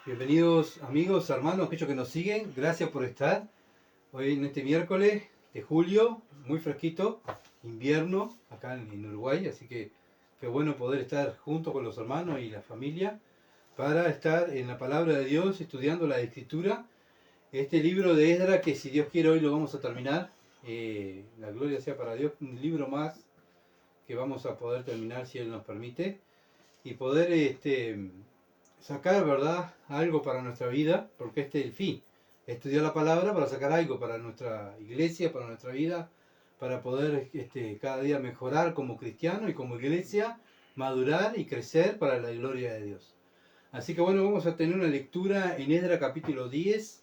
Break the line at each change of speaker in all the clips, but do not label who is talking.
Bienvenidos amigos, hermanos, aquellos que nos siguen, gracias por estar hoy en este miércoles de julio, muy fresquito, invierno acá en Uruguay, así que qué bueno poder estar junto con los hermanos y la familia para estar en la palabra de Dios, estudiando la Escritura, este libro de Esdras que si Dios quiere hoy lo vamos a terminar, la gloria sea para Dios, un libro más que vamos a poder terminar si Él nos permite y poder sacar, ¿verdad?, algo para nuestra vida, porque este es el fin. Estudiar la palabra para sacar algo para nuestra iglesia, para nuestra vida, para poder cada día mejorar como cristiano y como iglesia, madurar y crecer para la gloria de Dios. Así que bueno, vamos a tener una lectura en Esdras capítulo 10,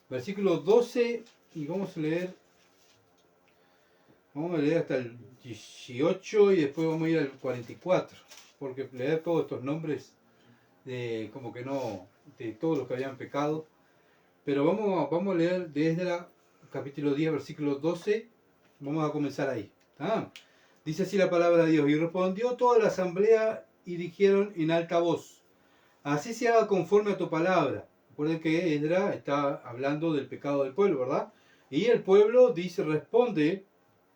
versículo 12, y vamos a leer hasta el 18 y después vamos a ir al 44, porque leer todos estos nombres como que no, de todos los que habían pecado. Pero vamos a leer desde capítulo 10, versículo 12. Vamos a comenzar ahí. Dice así la palabra de Dios. Y respondió toda la asamblea y dijeron en alta voz: así se haga conforme a tu palabra. Recuerden que Esdras está hablando del pecado del pueblo, ¿verdad? Y el pueblo responde,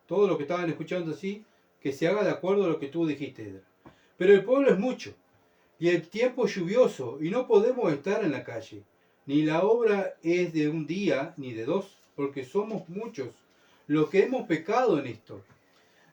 todo lo que estaban escuchando así, que se haga de acuerdo a lo que tú dijiste, Esdras. Pero el pueblo es mucho y el tiempo lluvioso, y no podemos estar en la calle. Ni la obra es de un día ni de dos, porque somos muchos los que hemos pecado en esto.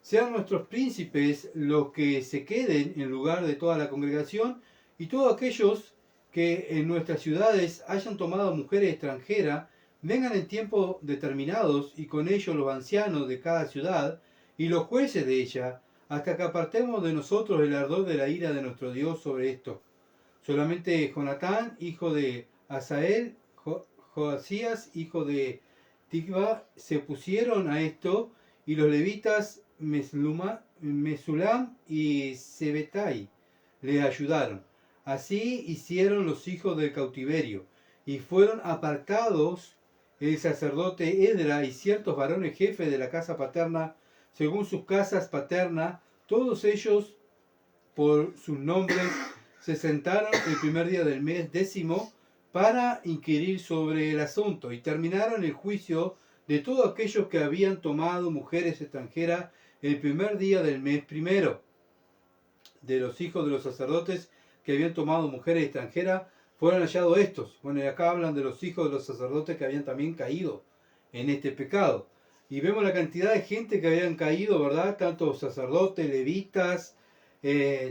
Sean nuestros príncipes los que se queden en lugar de toda la congregación, y todos aquellos que en nuestras ciudades hayan tomado mujeres extranjeras, vengan en tiempos determinados, y con ellos los ancianos de cada ciudad, y los jueces de ella, hasta que apartemos de nosotros el ardor de la ira de nuestro Dios sobre esto. Solamente Jonatán, hijo de Asael, Joasías, hijo de Tikva, se pusieron a esto, y los levitas Mesulam y Sebetai le ayudaron. Así hicieron los hijos del cautiverio, y fueron apartados el sacerdote Esdras y ciertos varones jefes de la casa paterna, según sus casas paternas, todos ellos por sus nombres, se sentaron el primer día del mes 10 para inquirir sobre el asunto, y terminaron el juicio de todos aquellos que habían tomado mujeres extranjeras el primer día del mes primero. De los hijos de los sacerdotes que habían tomado mujeres extranjeras, fueron hallados estos. Bueno, y acá hablan de los hijos de los sacerdotes que habían también caído en este pecado. Y vemos la cantidad de gente que habían caído, ¿verdad? Tanto sacerdotes, levitas,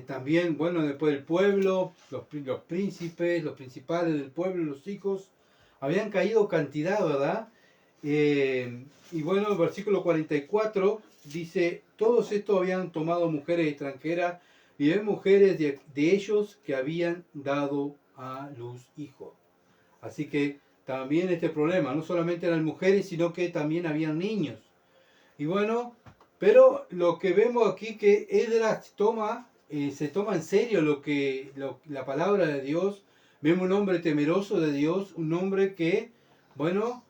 también, bueno, después el pueblo, los príncipes, los principales del pueblo, los hijos, habían caído cantidad, ¿verdad? Y bueno, el versículo 44 dice: todos estos habían tomado mujeres extranjeras, y hay mujeres de ellos que habían dado a luz hijos. Así que también este problema, no solamente eran mujeres, sino que también habían niños. Y bueno, pero lo que vemos aquí que Esdras se toma en serio la palabra de Dios. Vemos un hombre temeroso de Dios, un hombre que, bueno,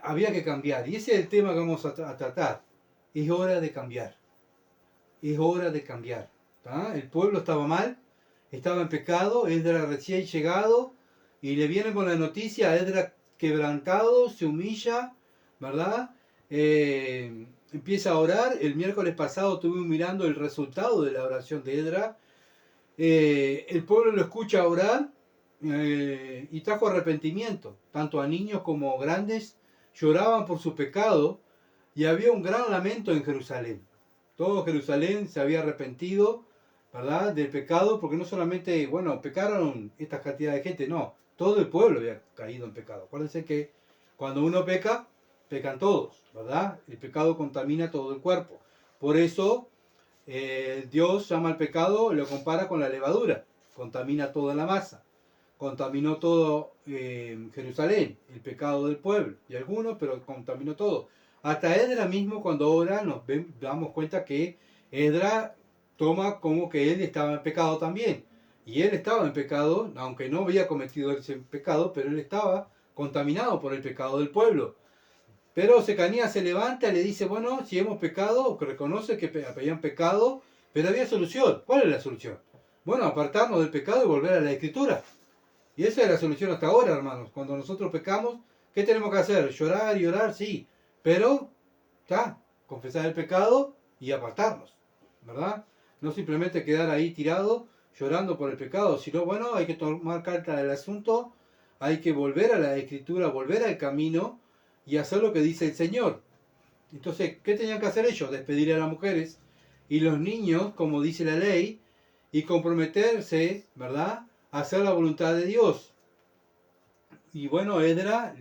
había que cambiar. Y ese es el tema que vamos a tratar. Es hora de cambiar. Es hora de cambiar. El pueblo estaba mal, estaba en pecado, Esdras recién llegado, y le viene con la noticia, Esdras quebrantado, se humilla, ¿verdad? Empieza a orar. El miércoles pasado estuvimos mirando el resultado de la oración de Esdras. El pueblo lo escucha orar y trajo arrepentimiento. Tanto a niños como grandes lloraban por su pecado, y había un gran lamento en Jerusalén. Todo Jerusalén se había arrepentido, ¿verdad?, del pecado, porque no solamente, bueno, pecaron esta cantidad de gente, no, todo el pueblo había caído en pecado. Acuérdense que cuando uno peca, pecan todos, ¿verdad? El pecado contamina todo el cuerpo. Por eso Dios llama al pecado, lo compara con la levadura, contamina toda la masa. Contaminó todo Jerusalén, el pecado del pueblo, y algunos, pero contaminó todo. Hasta Esdras mismo, cuando ora, nos damos cuenta que Esdras toma como que él estaba en pecado también. Y él estaba en pecado, aunque no había cometido ese pecado, pero él estaba contaminado por el pecado del pueblo. Pero Secanías se levanta y le dice: bueno, si hemos pecado, reconoce que habían pecado, pero había solución. ¿Cuál es la solución? Bueno, apartarnos del pecado y volver a la Escritura. Y esa es la solución hasta ahora, hermanos. Cuando nosotros pecamos, ¿qué tenemos que hacer? Llorar y orar, sí. Pero, confesar el pecado y apartarnos, ¿verdad? No simplemente quedar ahí tirado llorando por el pecado, sino, bueno, hay que tomar carta del asunto, hay que volver a la Escritura, volver al camino y hacer lo que dice el Señor. Entonces, ¿qué tenían que hacer ellos? Despedir a las mujeres y los niños, como dice la ley, y comprometerse, ¿verdad?, a hacer la voluntad de Dios. Y bueno, Edra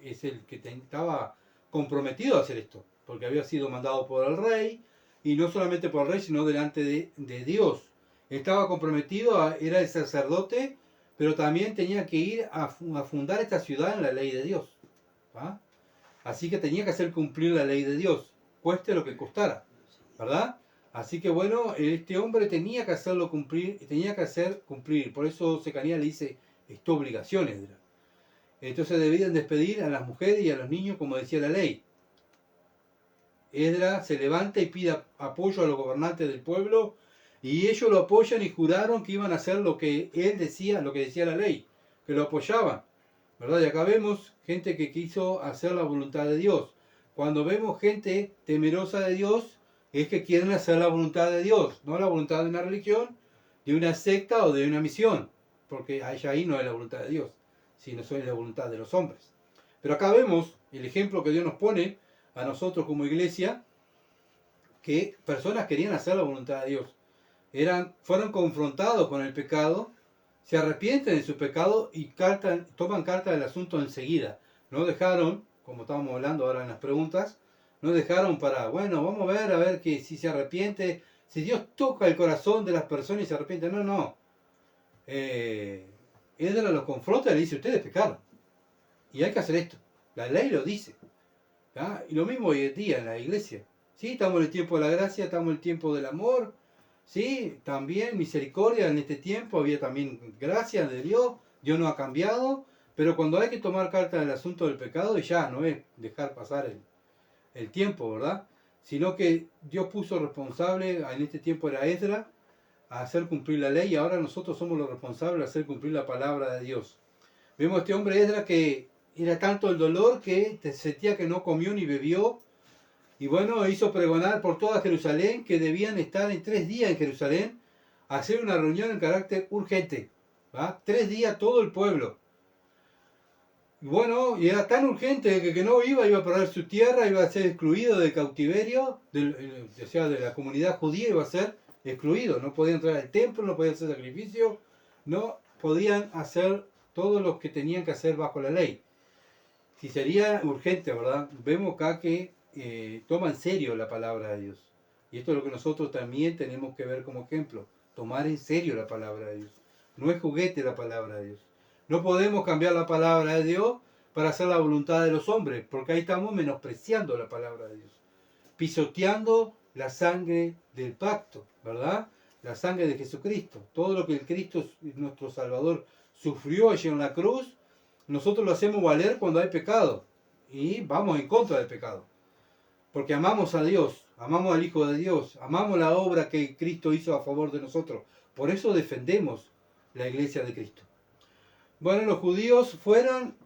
es el que estaba comprometido a hacer esto, porque había sido mandado por el rey, y no solamente por el rey, sino delante de Dios. Estaba comprometido, era el sacerdote, pero también tenía que ir a fundar esta ciudad en la ley de Dios. ¿Va? Así que tenía que hacer cumplir la ley de Dios, cueste lo que costara, ¿verdad? Así que bueno, este hombre tenía que hacerlo cumplir, tenía que hacer cumplir. Por eso Secanía le dice, es tu obligación, Edra. Entonces debían despedir a las mujeres y a los niños, como decía la ley. Edra se levanta y pide apoyo a los gobernantes del pueblo, y ellos lo apoyan y juraron que iban a hacer lo que él decía, lo que decía la ley, que lo apoyaban, ¿verdad? Y acá vemos gente que quiso hacer la voluntad de Dios. Cuando vemos gente temerosa de Dios, es que quieren hacer la voluntad de Dios, no la voluntad de una religión, de una secta o de una misión, porque ahí no es la voluntad de Dios, sino es la voluntad de los hombres. Pero acá vemos el ejemplo que Dios nos pone a nosotros como iglesia, que personas querían hacer la voluntad de Dios. Fueron confrontados con el pecado, se arrepienten de su pecado y toman carta del asunto enseguida. No dejaron, como estábamos hablando ahora en las preguntas, no dejaron para, bueno, vamos a ver que si se arrepiente, si Dios toca el corazón de las personas y se arrepiente. No. Edra los confronta y le dice, ustedes pecaron. Y hay que hacer esto. La ley lo dice. ¿Ya? Y lo mismo hoy en día en la iglesia. Sí, estamos en el tiempo de la gracia, estamos en el tiempo del amor. Sí, también misericordia en este tiempo, había también gracia de Dios. Dios no ha cambiado. Pero cuando hay que tomar carta del asunto del pecado, ya no es dejar pasar el tiempo, ¿verdad? Sino que Dios puso responsable, en este tiempo era Esdra, a hacer cumplir la ley, y ahora nosotros somos los responsables de hacer cumplir la palabra de Dios. Vemos a este hombre Esdra que era tanto el dolor que sentía que no comió ni bebió, y bueno, hizo pregonar por toda Jerusalén que debían estar en 3 días en Jerusalén, a hacer una reunión en carácter urgente, ¿va? 3 días todo el pueblo. Y bueno, y era tan urgente que no iba a perder su tierra, iba a ser excluido del cautiverio, o sea, de la comunidad judía iba a ser excluido. No podían entrar al templo, no podían hacer sacrificio, no podían hacer todo lo que tenían que hacer bajo la ley. Si sería urgente, ¿verdad? Vemos acá que toma en serio la palabra de Dios. Y esto es lo que nosotros también tenemos que ver como ejemplo. Tomar en serio la palabra de Dios. No es juguete la palabra de Dios. No podemos cambiar la palabra de Dios para hacer la voluntad de los hombres, porque ahí estamos menospreciando la palabra de Dios. Pisoteando la sangre del pacto, ¿verdad? La sangre de Jesucristo. Todo lo que el Cristo, nuestro Salvador, sufrió allí en la cruz, nosotros lo hacemos valer cuando hay pecado. Y vamos en contra del pecado. Porque amamos a Dios, amamos al Hijo de Dios, amamos la obra que Cristo hizo a favor de nosotros. Por eso defendemos la iglesia de Cristo. Bueno, los judíos fueron,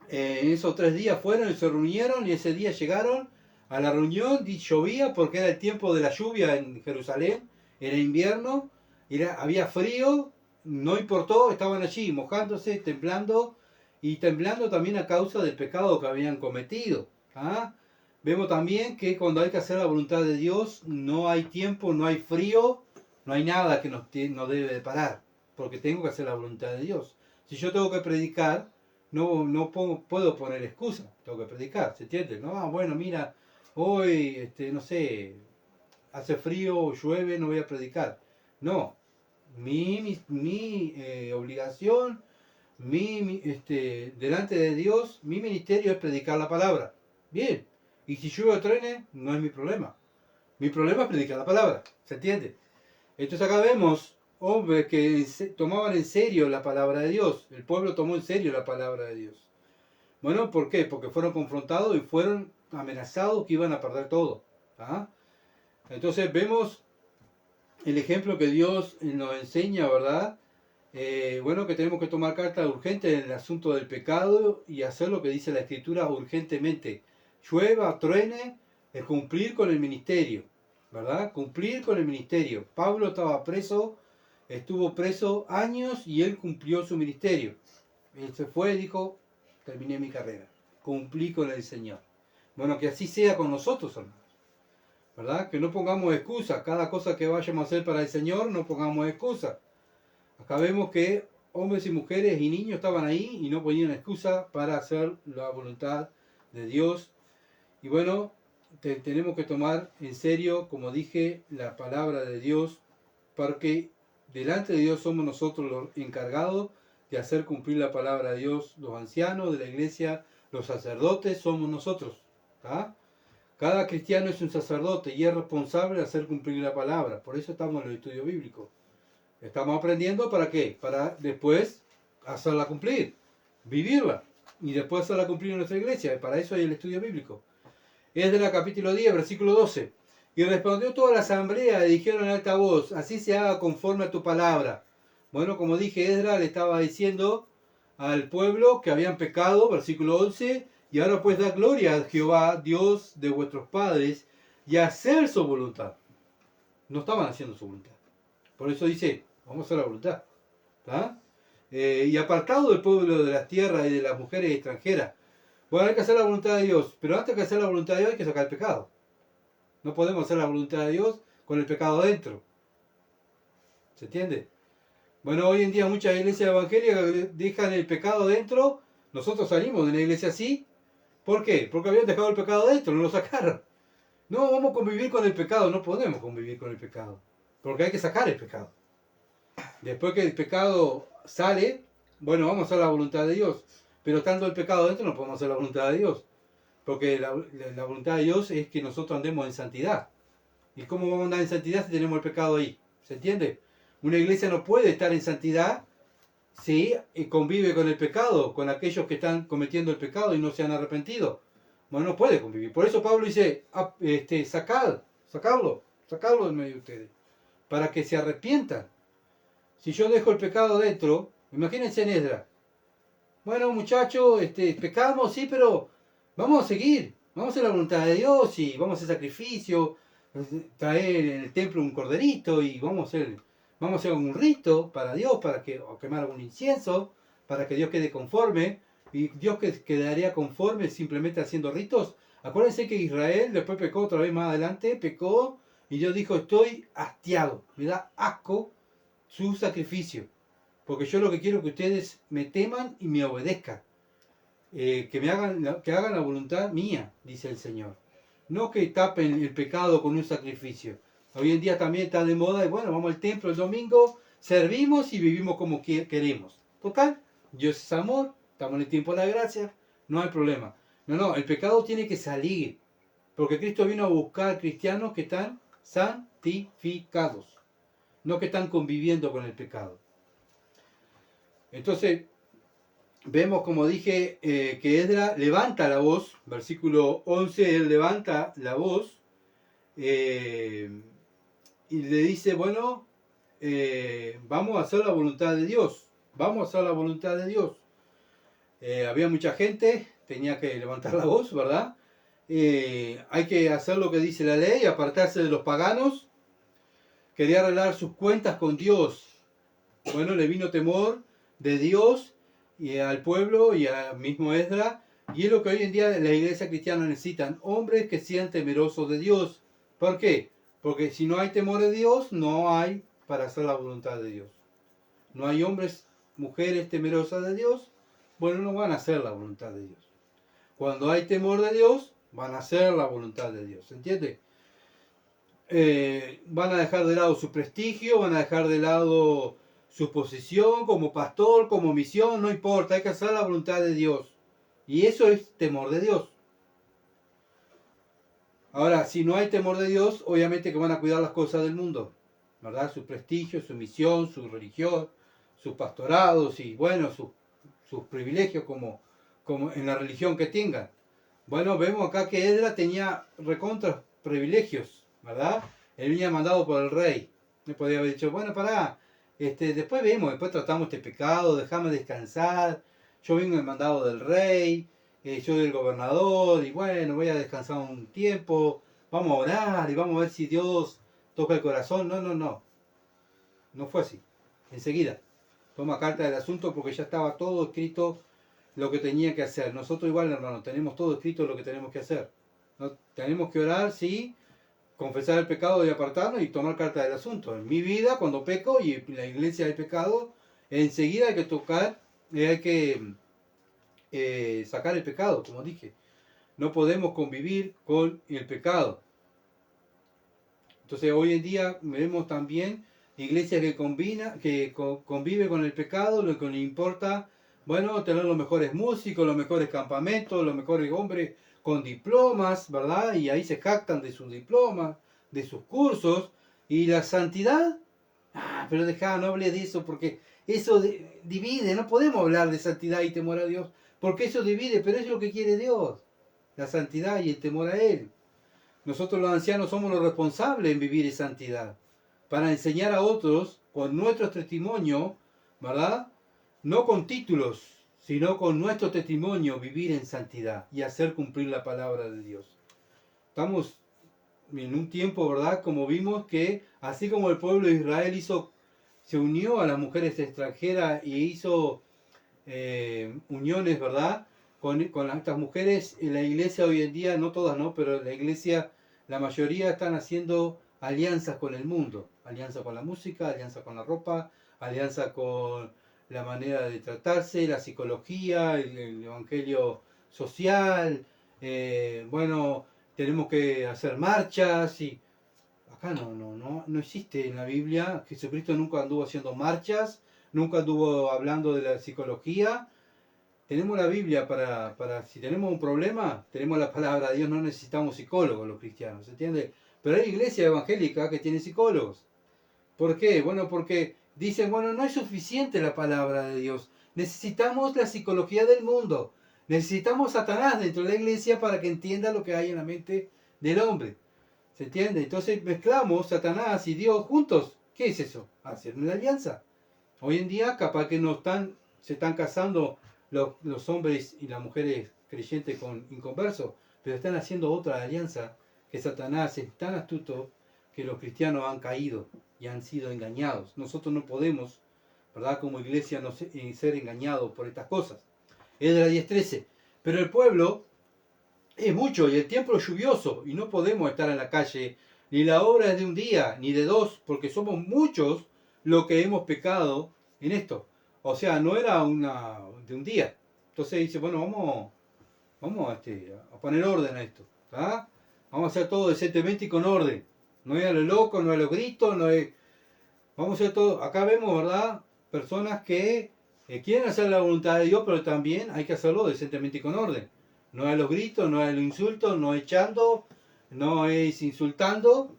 en esos 3 días fueron y se reunieron, y ese día llegaron a la reunión, y llovía porque era el tiempo de la lluvia en Jerusalén, era invierno, había frío, no importó, estaban allí mojándose, temblando, y temblando también a causa del pecado que habían cometido. ¿Ah? Vemos también que cuando hay que hacer la voluntad de Dios, no hay tiempo, no hay frío, no hay nada que nos debe de parar, porque tengo que hacer la voluntad de Dios. Si yo tengo que predicar, no puedo poner excusa, tengo que predicar, ¿se entiende? No, bueno, mira, hoy, no sé, hace frío, llueve, no voy a predicar. No, mi obligación, delante de Dios, mi ministerio es predicar la palabra. Bien, y si llueve o truene, no es mi problema. Mi problema es predicar la palabra, ¿se entiende? Entonces acá vemos hombres que tomaban en serio la palabra de Dios. El pueblo tomó en serio la palabra de Dios. Bueno, ¿por qué? Porque fueron confrontados y fueron amenazados que iban a perder todo. ¿Ah? Entonces vemos el ejemplo que Dios nos enseña, ¿verdad? Bueno, que tenemos que tomar carta urgente en el asunto del pecado y hacer lo que dice la Escritura urgentemente. Llueva, truene, es cumplir con el ministerio, ¿verdad? Cumplir con el ministerio. Pablo estaba preso, estuvo preso años y él cumplió su ministerio. Él se fue y dijo, terminé mi carrera, cumplí con el Señor. Bueno, que así sea con nosotros, hermanos, ¿verdad? Que no pongamos excusas. Cada cosa que vayamos a hacer para el Señor, no pongamos excusas. Acá vemos que hombres y mujeres y niños estaban ahí y no ponían excusa para hacer la voluntad de Dios. Y bueno, tenemos que tomar en serio, como dije, la palabra de Dios, porque delante de Dios somos nosotros los encargados de hacer cumplir la palabra de Dios. Los ancianos de la iglesia, los sacerdotes, somos nosotros. ¿Tá? Cada cristiano es un sacerdote y es responsable de hacer cumplir la palabra. Por eso estamos en el estudio bíblico. Estamos aprendiendo ¿para qué? Para después hacerla cumplir, vivirla y después hacerla cumplir en nuestra iglesia. Para eso hay el estudio bíblico. Esdras capítulo 10, versículo 12. Y respondió toda la asamblea y dijeron en alta voz, así se haga conforme a tu palabra. Bueno, como dije, Esdras le estaba diciendo al pueblo que habían pecado, versículo 11, y ahora pues da gloria a Jehová, Dios de vuestros padres, y hacer su voluntad. No estaban haciendo su voluntad. Por eso dice, vamos a hacer la voluntad. Y apartado del pueblo de las tierras y de las mujeres extranjeras. Bueno, hay que hacer la voluntad de Dios, pero antes de hacer la voluntad de Dios hay que sacar el pecado. No podemos hacer la voluntad de Dios con el pecado adentro. ¿Se entiende? Bueno, hoy en día muchas iglesias evangélicas dejan el pecado dentro. Nosotros salimos de una iglesia así. ¿Por qué? Porque habían dejado el pecado dentro, no lo sacaron. No, vamos a convivir con el pecado. No podemos convivir con el pecado. Porque hay que sacar el pecado. Después que el pecado sale, bueno, vamos a hacer la voluntad de Dios. Pero estando el pecado dentro no podemos hacer la voluntad de Dios. Porque la voluntad de Dios es que nosotros andemos en santidad. ¿Y cómo vamos a andar en santidad si tenemos el pecado ahí? ¿Se entiende? Una iglesia no puede estar en santidad si convive con el pecado, con aquellos que están cometiendo el pecado y no se han arrepentido. Bueno, no puede convivir. Por eso Pablo dice, sacarlo en medio de ustedes, para que se arrepientan. Si yo dejo el pecado dentro, imagínense en Esdras. Bueno, muchachos, pecamos, sí, pero vamos a seguir. Vamos a hacer la voluntad de Dios y vamos a hacer sacrificio, traer en el templo un corderito y vamos a hacer un rito para Dios, o quemar algún incienso, para que Dios quede conforme. Y Dios quedaría conforme simplemente haciendo ritos. Acuérdense que Israel después pecó otra vez más adelante, pecó y Dios dijo, estoy hastiado, me da asco su sacrificio. Porque yo lo que quiero es que ustedes me teman y me obedezcan. Que hagan la voluntad mía, dice el Señor. No que tapen el pecado con un sacrificio. Hoy en día también está de moda y bueno, vamos al templo el domingo, servimos y vivimos como queremos. Total, Dios es amor, estamos en el tiempo de la gracia, no hay problema. No, el pecado tiene que salir. Porque Cristo vino a buscar cristianos que están santificados. No que están conviviendo con el pecado. Entonces, vemos, como dije, que Esdras levanta la voz, versículo 11, él levanta la voz y le dice, bueno, vamos a hacer la voluntad de Dios, vamos a hacer la voluntad de Dios. Había mucha gente, tenía que levantar la voz, ¿verdad? Hay que hacer lo que dice la ley, apartarse de los paganos. Quería arreglar sus cuentas con Dios. Bueno, le vino temor de Dios y al pueblo y al mismo Esdras, y es lo que hoy en día la iglesia cristiana necesitan, hombres que sean temerosos de Dios. ¿Por qué? Porque si no hay temor de Dios, no hay para hacer la voluntad de Dios. No hay hombres, mujeres temerosas de Dios, bueno, no van a hacer la voluntad de Dios. Cuando hay temor de Dios, van a hacer la voluntad de Dios, ¿entiende? Van a dejar de lado su prestigio, van a dejar de lado su posición como pastor, como misión, no importa, hay que hacer la voluntad de Dios. Y eso es temor de Dios. Ahora, si no hay temor de Dios, obviamente que van a cuidar las cosas del mundo, ¿verdad? Su prestigio, su misión, su religión, sus pastorados y, bueno, sus privilegios como en la religión que tengan. Bueno, vemos acá que Esdras tenía recontra privilegios, ¿verdad? Él venía mandado por el rey. Le podía haber dicho, bueno, pará, Después vemos, después tratamos este pecado, déjame descansar, yo vengo en mandado del rey, yo del gobernador, y bueno, voy a descansar un tiempo, vamos a orar y vamos a ver si Dios toca el corazón. No, no, no, no fue así. Enseguida, toma carta del asunto porque ya estaba todo escrito lo que tenía que hacer. Nosotros igual, hermano, tenemos todo escrito lo que tenemos que hacer. ¿No? Tenemos que orar, sí, confesar el pecado y apartarnos y tomar carta del asunto. En mi vida, cuando peco y en la iglesia hay pecado, enseguida hay que tocar, hay que sacar el pecado, como dije. No podemos convivir con el pecado. Entonces hoy en día vemos también iglesias que convive con el pecado, lo que le importa, bueno, tener los mejores músicos, los mejores campamentos, los mejores hombres con diplomas, ¿verdad? Y ahí se jactan de sus diplomas, de sus cursos. ¿Y la santidad? Pero no hable de eso porque eso divide. No podemos hablar de santidad y temor a Dios porque eso divide, pero es lo que quiere Dios, la santidad y el temor a Él. Nosotros los ancianos somos los responsables en vivir en santidad, para enseñar a otros con nuestro testimonio, ¿verdad? No con títulos, sino con nuestro testimonio vivir en santidad y hacer cumplir la palabra de Dios. Estamos en un tiempo, ¿verdad? Como vimos que así como el pueblo de Israel se unió a las mujeres extranjeras y hizo uniones, ¿verdad? Con estas mujeres en la iglesia hoy en día, no todas, ¿no? Pero en la iglesia, la mayoría están haciendo alianzas con el mundo. Alianza con la música, alianza con la ropa, alianza con la manera de tratarse, la psicología, el evangelio social. Bueno, tenemos que hacer marchas y acá no existe en la Biblia. Jesucristo nunca anduvo haciendo marchas, nunca anduvo hablando de la psicología. Tenemos la Biblia para si tenemos un problema, tenemos la palabra de Dios, no necesitamos psicólogos los cristianos, ¿se entiende? Pero hay iglesias evangélicas que tienen psicólogos. ¿Por qué? Bueno, porque dicen, bueno, no es suficiente la palabra de Dios, necesitamos la psicología del mundo, necesitamos Satanás dentro de la iglesia para que entienda lo que hay en la mente del hombre. ¿Se entiende? Entonces mezclamos Satanás y Dios juntos. ¿Qué es eso? Hacer una alianza. Hoy en día capaz que se están casando los hombres y las mujeres creyentes con inconversos, pero están haciendo otra alianza, que Satanás es tan astuto que los cristianos han caído y han sido engañados. Nosotros no podemos, ¿verdad? Como iglesia no ser engañados por estas cosas. Esdras 10:13. Pero el pueblo es mucho y el tiempo es lluvioso y no podemos estar en la calle, ni la obra es de un día, ni de dos, porque somos muchos los que hemos pecado en esto. O sea, no era de un día. Entonces dice, bueno, vamos a poner orden a esto. ¿Tá? Vamos a hacer todo decentemente y con orden. No es a lo loco, no es a lo grito, no es... Vamos a hacer todo. Acá vemos, ¿verdad? Personas que quieren hacer la voluntad de Dios, pero también hay que hacerlo decentemente y con orden. No es a los gritos, no es a los insultos, no es echando, no es insultando,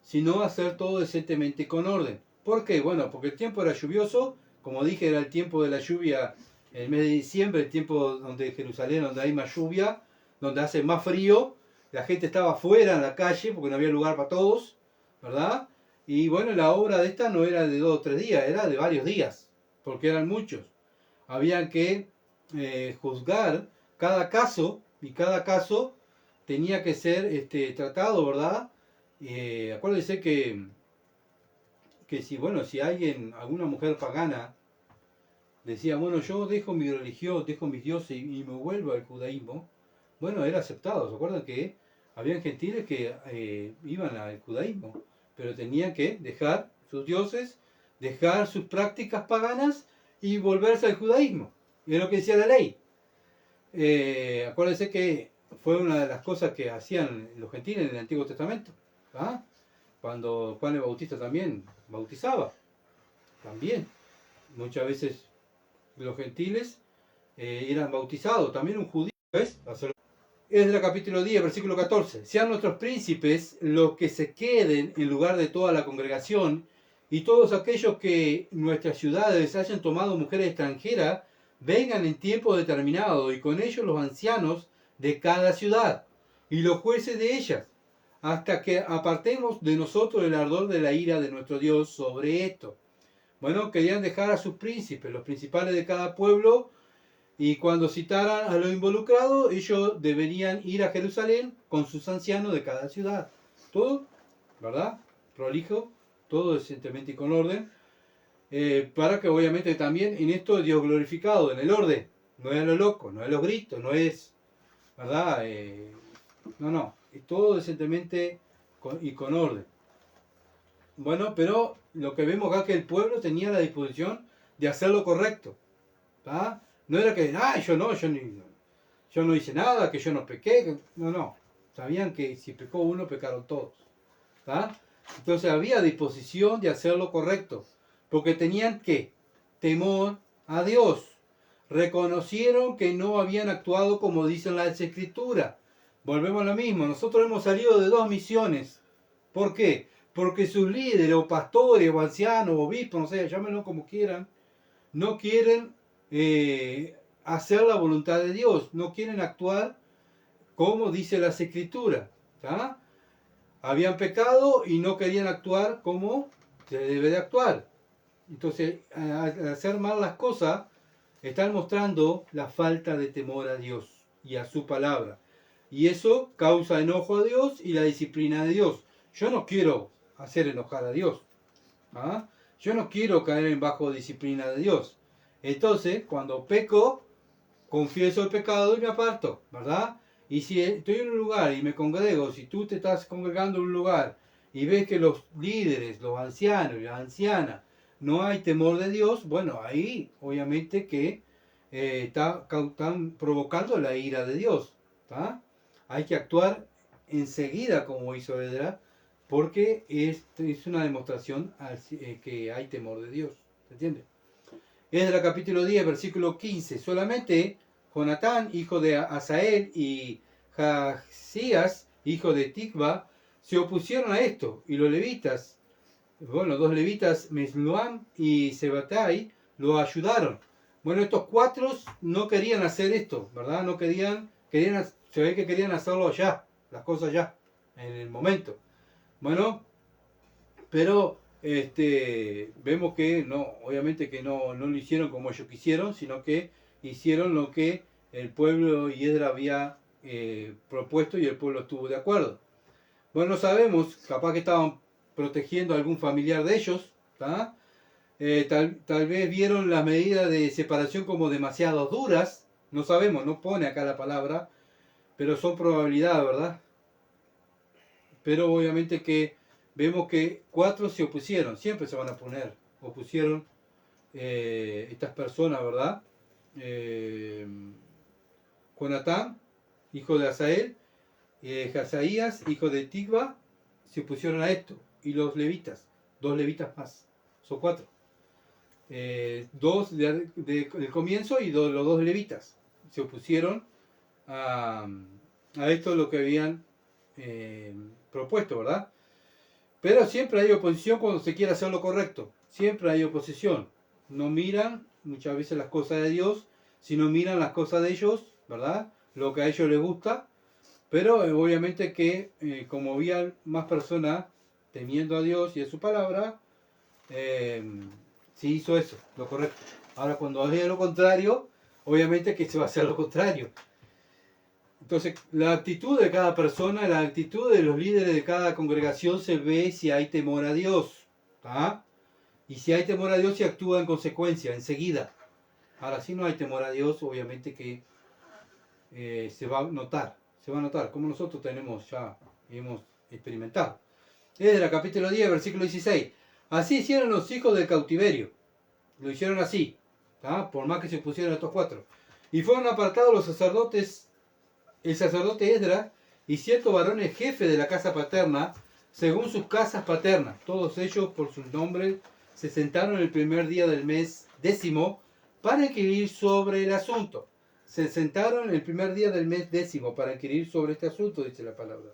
sino hacer todo decentemente y con orden. ¿Por qué? Bueno, porque el tiempo era lluvioso, como dije, era el tiempo de la lluvia, el mes de diciembre, el tiempo donde Jerusalén, donde hay más lluvia, donde hace más frío, la gente estaba afuera en la calle porque no había lugar para todos, ¿verdad? Y bueno, la obra de esta no era de 2 o 3 días, era de varios días, porque eran muchos. Había que juzgar cada caso, y cada caso tenía que ser tratado, ¿verdad? Acuérdense que si alguna mujer pagana, decía, bueno, yo dejo mi religión, dejo mis dioses y me vuelvo al judaísmo, bueno, era aceptado. ¿Se acuerdan que habían gentiles que iban al judaísmo, pero tenían que dejar sus dioses, dejar sus prácticas paganas y volverse al judaísmo? Y es lo que decía la ley. Acuérdense que fue una de las cosas que hacían los gentiles en el Antiguo Testamento. ¿Ah? Cuando Juan el Bautista también bautizaba, también muchas veces los gentiles eran bautizados, también un judío, ¿ves? Esdras capítulo 10, versículo 14. Sean nuestros príncipes los que se queden en lugar de toda la congregación, y todos aquellos que en nuestras ciudades hayan tomado mujeres extranjeras, vengan en tiempo determinado, y con ellos los ancianos de cada ciudad, y los jueces de ellas, hasta que apartemos de nosotros el ardor de la ira de nuestro Dios sobre esto. Bueno, querían dejar a sus príncipes, los principales de cada pueblo, y cuando citaran a los involucrados, ellos deberían ir a Jerusalén con sus ancianos de cada ciudad. Todo, ¿verdad? Prolijo, todo decentemente y con orden, para que obviamente también en esto Dios glorificado, en el orden, no es a lo loco, no es a los gritos, no es, ¿verdad? No, todo decentemente y con orden. Bueno, pero lo que vemos acá es que el pueblo tenía la disposición de hacer lo correcto. ¿Tá? No era que, yo no hice nada, que yo no pequé. No. Sabían que si pecó uno, pecaron todos. ¿Tá? Entonces había disposición de hacer lo correcto. Porque tenían que temor a Dios. Reconocieron que no habían actuado como dicen las escrituras. Volvemos a lo mismo. Nosotros hemos salido de 2 misiones. ¿Por qué? Porque sus líderes, o pastores, o ancianos, o obispos, no sé, llámenlo como quieran, no quieren hacer la voluntad de Dios, no quieren actuar como dice las escrituras. ¿Tá? Habían pecado y no querían actuar como se debe de actuar. Entonces, al hacer mal las cosas, están mostrando la falta de temor a Dios y a su palabra. Y eso causa enojo a Dios y la disciplina de Dios. Yo no quiero hacer enojar a Dios. ¿Ah? Yo no quiero caer en bajo disciplina de Dios. Entonces, cuando peco, confieso el pecado y me aparto, ¿verdad? Y si estoy en un lugar y me congrego, si tú te estás congregando en un lugar y ves que los líderes, los ancianos y las ancianas, no hay temor de Dios, bueno, ahí obviamente que están provocando la ira de Dios. ¿Tá? Hay que actuar enseguida como hizo Edra, porque es una demostración que hay temor de Dios. ¿Se entiende? Esdras capítulo 10, versículo 15. Solamente Jonatán, hijo de Asael, y Jazías, hijo de Tikva, se opusieron a esto. Y los levitas, bueno, 2 levitas, Mesluam y Sebatai, lo ayudaron. Bueno, estos 4 no querían hacer esto, ¿verdad? No se ve que querían hacerlo ya, las cosas ya, en el momento. Bueno, pero vemos que no, obviamente que no lo hicieron como ellos quisieron, sino que hicieron lo que el pueblo y Edra había propuesto y el pueblo estuvo de acuerdo. Bueno, no sabemos, capaz que estaban protegiendo a algún familiar de ellos, ¿tá? Tal vez vieron las medidas de separación como demasiado duras, no sabemos, no pone acá la palabra, pero son probabilidades, ¿verdad? Pero obviamente que vemos que 4 se opusieron, siempre se van a opusieron estas personas, ¿verdad? Jonatán, hijo de Asael, Jazaías, hijo de Tikva, se opusieron a esto. Y los levitas, 2 levitas más, son 4. 2 del comienzo y los 2 levitas se opusieron a esto, lo que habían propuesto, ¿verdad? Pero siempre hay oposición cuando se quiere hacer lo correcto. Siempre hay oposición. No miran muchas veces las cosas de Dios, sino miran las cosas de ellos, ¿verdad? Lo que a ellos les gusta. Pero obviamente que como había más personas temiendo a Dios y a su palabra, sí hizo eso, lo correcto. Ahora cuando hace lo contrario, obviamente que se va a hacer lo contrario. Entonces, la actitud de cada persona, la actitud de los líderes de cada congregación se ve si hay temor a Dios. ¿Tá? Y si hay temor a Dios, se actúa en consecuencia, enseguida. Ahora, si no hay temor a Dios, obviamente que se va a notar, como nosotros hemos experimentado. Esdras capítulo 10, versículo 16. Así hicieron los hijos del cautiverio. Lo hicieron así, ¿tá? Por más que se pusieron estos 4. Y fueron apartados los sacerdotes, el sacerdote Esdras y ciertos varones jefes de la casa paterna, según sus casas paternas. Todos ellos, por sus nombres, se sentaron el primer día del mes 10 para inquirir sobre el asunto. Se sentaron el primer día del mes 10 para inquirir sobre este asunto, dice la palabra.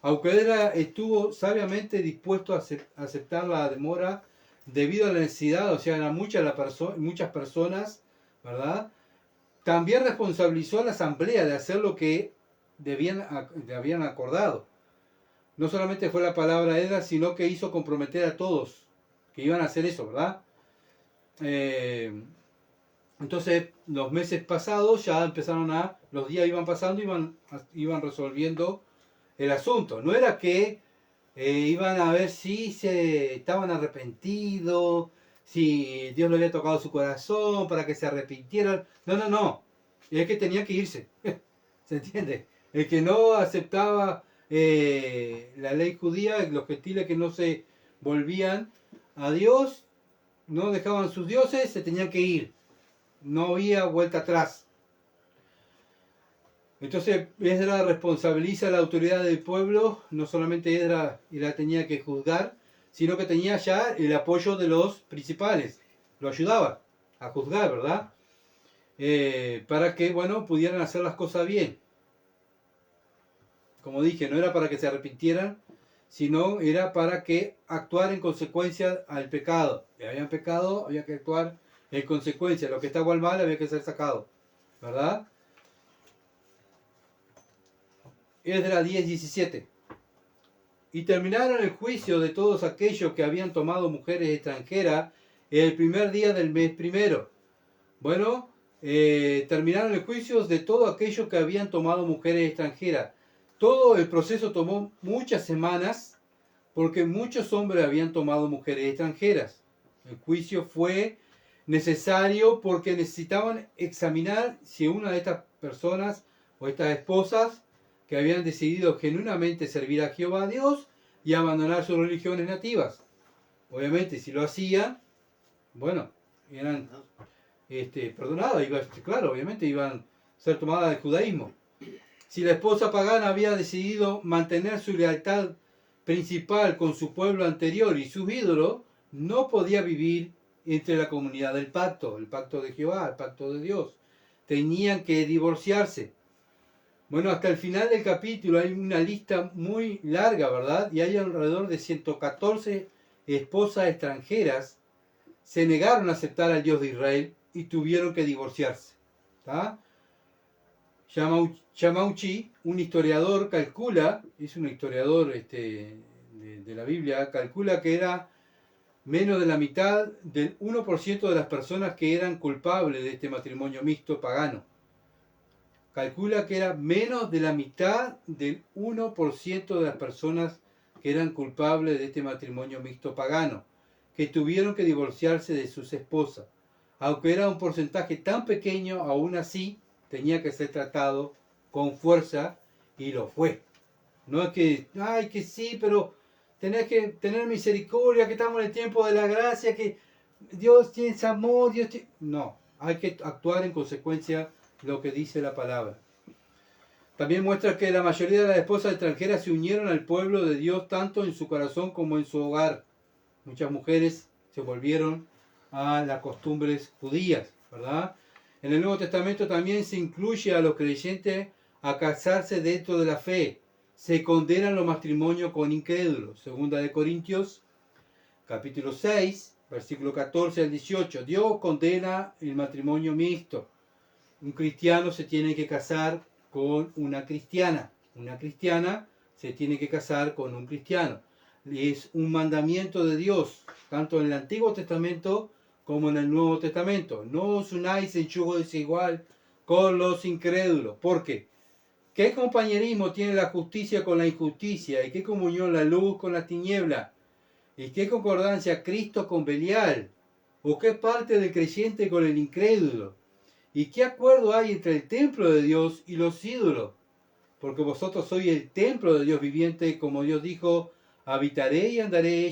Aunque Esdras estuvo sabiamente dispuesto a aceptar la demora debido a la necesidad, o sea, eran muchas personas, ¿verdad? También responsabilizó a la asamblea de hacer lo que habían acordado. No solamente fue la palabra de Esdras, sino que hizo comprometer a todos que iban a hacer eso, ¿verdad? entonces los meses pasados ya empezaron los días iban pasando, iban resolviendo el asunto. No era que iban a ver si se estaban arrepentidos, si Dios le había tocado su corazón para que se arrepintieran. No, no, no. Es que tenía que irse. ¿Se entiende? El que no aceptaba la ley judía, los gentiles que no se volvían a Dios, no dejaban sus dioses, se tenían que ir. No había vuelta atrás. Entonces Esdras responsabiliza a la autoridad del pueblo, no solamente Esdras la tenía que juzgar, sino que tenía ya el apoyo de los principales, lo ayudaba a juzgar, ¿verdad? Para que, bueno, pudieran hacer las cosas bien. Como dije, no era para que se arrepintieran, sino era para que actuar en consecuencia al pecado. Si habían pecado, había que actuar en consecuencia. Lo que estaba mal había que ser sacado, ¿verdad? Esdras 10:17. Y terminaron el juicio de todos aquellos que habían tomado mujeres extranjeras el primer día del mes primero. Bueno, terminaron el juicio de todos aquellos que habían tomado mujeres extranjeras. Todo el proceso tomó muchas semanas porque muchos hombres habían tomado mujeres extranjeras. El juicio fue necesario porque necesitaban examinar si una de estas personas o estas esposas que habían decidido genuinamente servir a Jehová Dios y abandonar sus religiones nativas. Obviamente, si lo hacían, bueno, eran perdonadas, claro, obviamente iban a ser tomadas del judaísmo. Si la esposa pagana había decidido mantener su lealtad principal con su pueblo anterior y sus ídolos, no podía vivir entre la comunidad del pacto, el pacto de Jehová, el pacto de Dios. Tenían que divorciarse. Bueno, hasta el final del capítulo hay una lista muy larga, ¿verdad? Y hay alrededor de 114 esposas extranjeras se negaron a aceptar al Dios de Israel y tuvieron que divorciarse. ¿Tá? Yamauchi, un historiador, calcula, es un historiador de la Biblia, calcula que era menos de la mitad del 1% de las personas que eran culpables de este matrimonio mixto pagano. Calcula que era menos de la mitad del 1% de las personas que eran culpables de este matrimonio mixto pagano, que tuvieron que divorciarse de sus esposas. Aunque era un porcentaje tan pequeño, aún así tenía que ser tratado con fuerza y lo fue. No es que, ay, que sí, pero tenés que tener misericordia, que estamos en el tiempo de la gracia, que Dios tiene amor, No, hay que actuar en consecuencia de lo que dice la palabra. También muestra que la mayoría de las esposas extranjeras se unieron al pueblo de Dios tanto en su corazón como en su hogar. Muchas mujeres se volvieron a las costumbres judías, ¿verdad? En el Nuevo Testamento también se incluye a los creyentes a casarse dentro de la fe. Se condenan los matrimonios con incrédulos. Segunda de Corintios, capítulo 6, versículo 14 al 18. Dios condena el matrimonio mixto. Un cristiano se tiene que casar con una cristiana. Una cristiana se tiene que casar con un cristiano. Es un mandamiento de Dios, tanto en el Antiguo Testamento como en el Nuevo Testamento. No os unáis en yugo desigual con los incrédulos. ¿Por qué? ¿Qué compañerismo tiene la justicia con la injusticia? ¿Y qué comunión la luz con la tiniebla? ¿Y qué concordancia Cristo con Belial? ¿O qué parte del creyente con el incrédulo? ¿Y qué acuerdo hay entre el templo de Dios y los ídolos? Porque vosotros sois el templo de Dios viviente, como Dios dijo, habitaré y andaré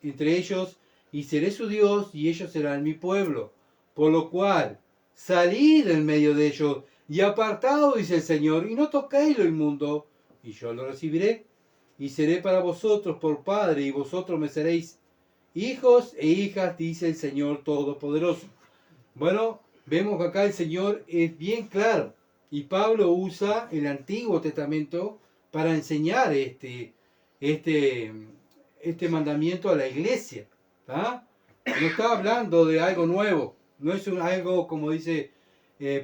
entre ellos, y seré su Dios, y ellos serán mi pueblo. Por lo cual, salid en medio de ellos, y apartaos, dice el Señor, y no toquéis lo inmundo, y yo lo recibiré, y seré para vosotros por Padre, y vosotros me seréis hijos e hijas, dice el Señor Todopoderoso. Bueno, vemos que acá el Señor es bien claro, y Pablo usa el Antiguo Testamento para enseñar este mandamiento a la iglesia. ¿Tá? No está hablando de algo nuevo, no es algo, como dice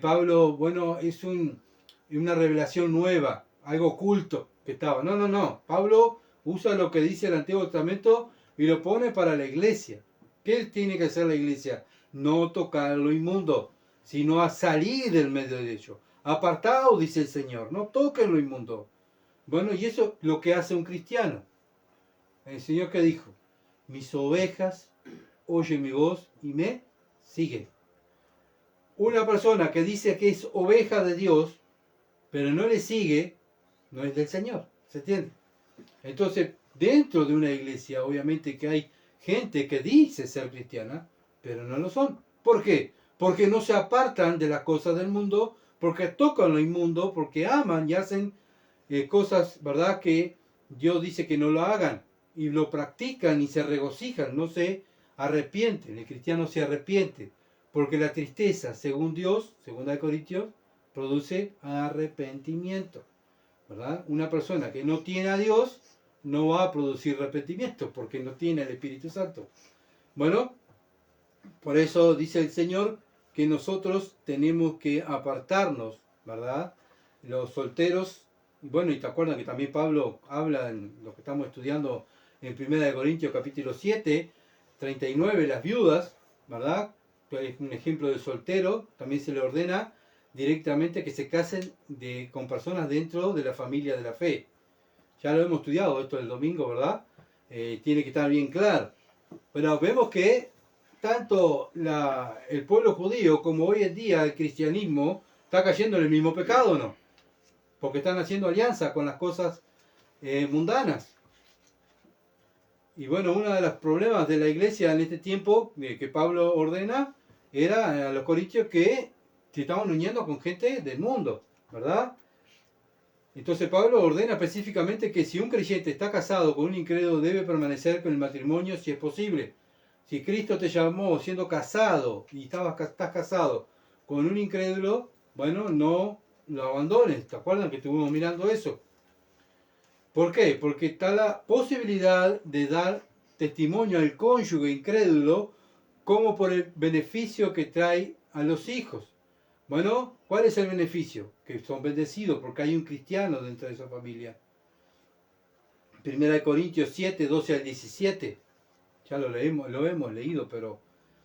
Pablo, bueno, es una revelación nueva, algo oculto que estaba. No, no, no. Pablo usa lo que dice el Antiguo Testamento y lo pone para la iglesia. ¿Qué tiene que hacer la iglesia? no tocar lo inmundo, sino a salir del medio de ello. Apartaos, dice el Señor, no toquen lo inmundo. Bueno, y eso es lo que hace un cristiano. El Señor que dijo, mis ovejas oyen mi voz y me siguen. Una persona que dice que es oveja de Dios, pero no le sigue, no es del Señor. ¿Se entiende? Entonces, dentro de una iglesia, obviamente que hay gente que dice ser cristiana, pero no lo son. ¿Por qué? Porque no se apartan de las cosas del mundo, porque tocan lo inmundo, porque aman y hacen cosas, ¿verdad?, que Dios dice que no lo hagan, y lo practican y se regocijan, no se arrepienten. El cristiano se arrepiente, porque la tristeza, según Dios, 2 Corintios, produce arrepentimiento, ¿verdad? Una persona que no tiene a Dios no va a producir arrepentimiento, porque no tiene el Espíritu Santo. Bueno, por eso dice el Señor que nosotros tenemos que apartarnos, ¿verdad? Los solteros, bueno, y te acuerdas que también Pablo habla en lo que estamos estudiando en 1 Corintios capítulo 7, 39, las viudas, ¿verdad? Es un ejemplo de soltero, también se le ordena directamente que se casen con personas dentro de la familia de la fe. Ya lo hemos estudiado esto el domingo, ¿verdad? Tiene que estar bien claro. Pero vemos que tanto el pueblo judío como hoy en día el cristianismo está cayendo en el mismo pecado, ¿no? Porque están haciendo alianza con las cosas mundanas. Y bueno, uno de los problemas de la iglesia en este tiempo que Pablo ordena era a los corintios que se estaban uniendo con gente del mundo, ¿verdad? Entonces Pablo ordena específicamente que si un creyente está casado con un incrédulo debe permanecer con el matrimonio si es posible. Si Cristo te llamó siendo casado y estás casado con un incrédulo, bueno, no lo abandones. ¿Te acuerdan que estuvimos mirando eso? ¿Por qué? Porque está la posibilidad de dar testimonio al cónyuge incrédulo como por el beneficio que trae a los hijos. Bueno, ¿cuál es el beneficio? Que son bendecidos porque hay un cristiano dentro de esa familia. 1 Corintios 7, 12 al 17. Ya lo hemos leído, pero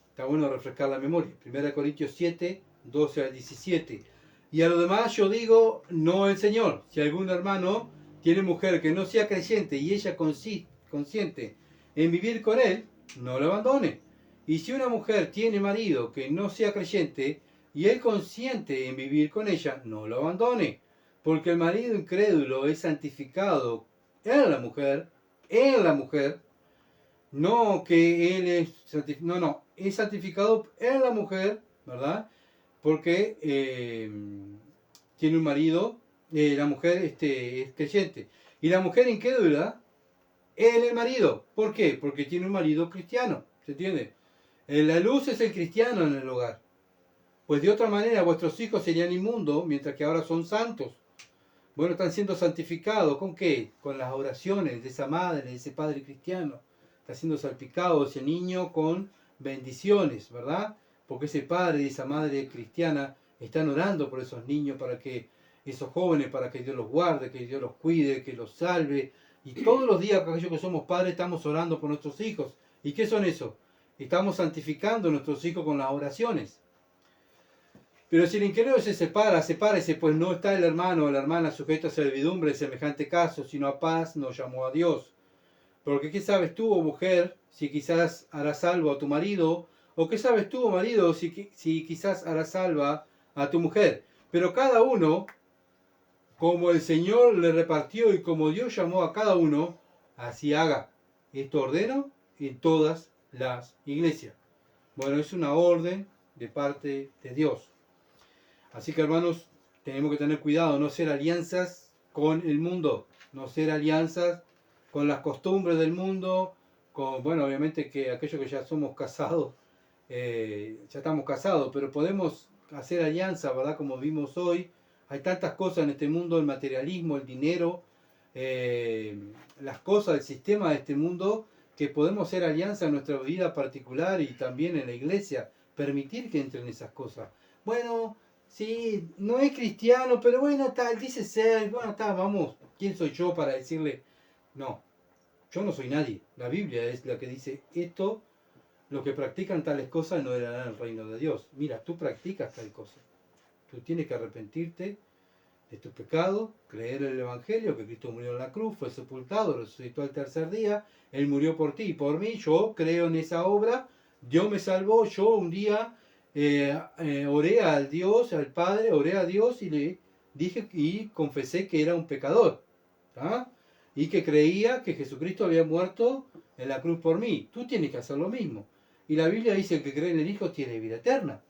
está bueno refrescar la memoria. 1 Corintios 7, 12 al 17. Y a lo demás yo digo, no el Señor. Si algún hermano tiene mujer que no sea creyente y ella consciente en vivir con él, no lo abandone. Y si una mujer tiene marido que no sea creyente y él consciente en vivir con ella, no lo abandone. Porque el marido incrédulo es santificado en la mujer, no que él es santificado, es santificado en la mujer, ¿verdad? Porque tiene un marido, la mujer es creyente. Y la mujer incrédula, él el marido. ¿Por qué? Porque tiene un marido cristiano, ¿se entiende? La luz es el cristiano en el hogar. Pues de otra manera vuestros hijos serían inmundos, mientras que ahora son santos. Bueno, están siendo santificados. ¿Con qué? Con las oraciones de esa madre, de ese padre cristiano. Está siendo salpicado ese niño con bendiciones, ¿verdad? Porque ese padre y esa madre cristiana están orando por esos niños para que esos jóvenes, para que Dios los guarde, que Dios los cuide, que los salve. Y todos los días, aquellos que somos padres, estamos orando por nuestros hijos. ¿Y qué son eso? Estamos santificando a nuestros hijos con las oraciones. Pero si el incrédulo se sepárese, pues no está el hermano o la hermana sujeto a servidumbre en semejante caso, sino a paz nos llamó a Dios. Porque ¿qué sabes tú, oh mujer, si quizás harás salvo a tu marido? ¿O qué sabes tú, oh marido, si quizás harás salva a tu mujer? Pero cada uno, como el Señor le repartió y como Dios llamó a cada uno, así haga. Esto ordeno en todas las iglesias. Bueno, es una orden de parte de Dios. Así que, hermanos, tenemos que tener cuidado, no hacer alianzas con el mundo, no hacer alianzas con las costumbres del mundo, bueno, obviamente que aquellos que ya somos casados, ya estamos casados, pero podemos hacer alianzas, ¿verdad? Como vimos hoy, hay tantas cosas en este mundo, el materialismo, el dinero, las cosas, el sistema de este mundo, que podemos hacer alianza en nuestra vida particular y también en la iglesia, permitir que entren esas cosas. Bueno, sí, no es cristiano, pero bueno, tal, dice ser, bueno, tal, vamos, ¿quién soy yo para decirle? No, yo no soy nadie. La Biblia es la que dice esto los que practican tales cosas no heredarán el reino de Dios. Mira, tú practicas tal cosa. Tú tienes que arrepentirte de tu pecado, creer en el Evangelio, que Cristo murió en la cruz, fue sepultado, resucitó al tercer día, Él murió por ti y por mí, yo creo en esa obra, Dios me salvó, yo un día oré al Dios, al Padre, oré a Dios y le dije y confesé que era un pecador, ¿tá? Y que creía que Jesucristo había muerto en la cruz por mí. Tú tienes que hacer lo mismo. Y la Biblia dice que el que cree en el Hijo tiene vida eterna.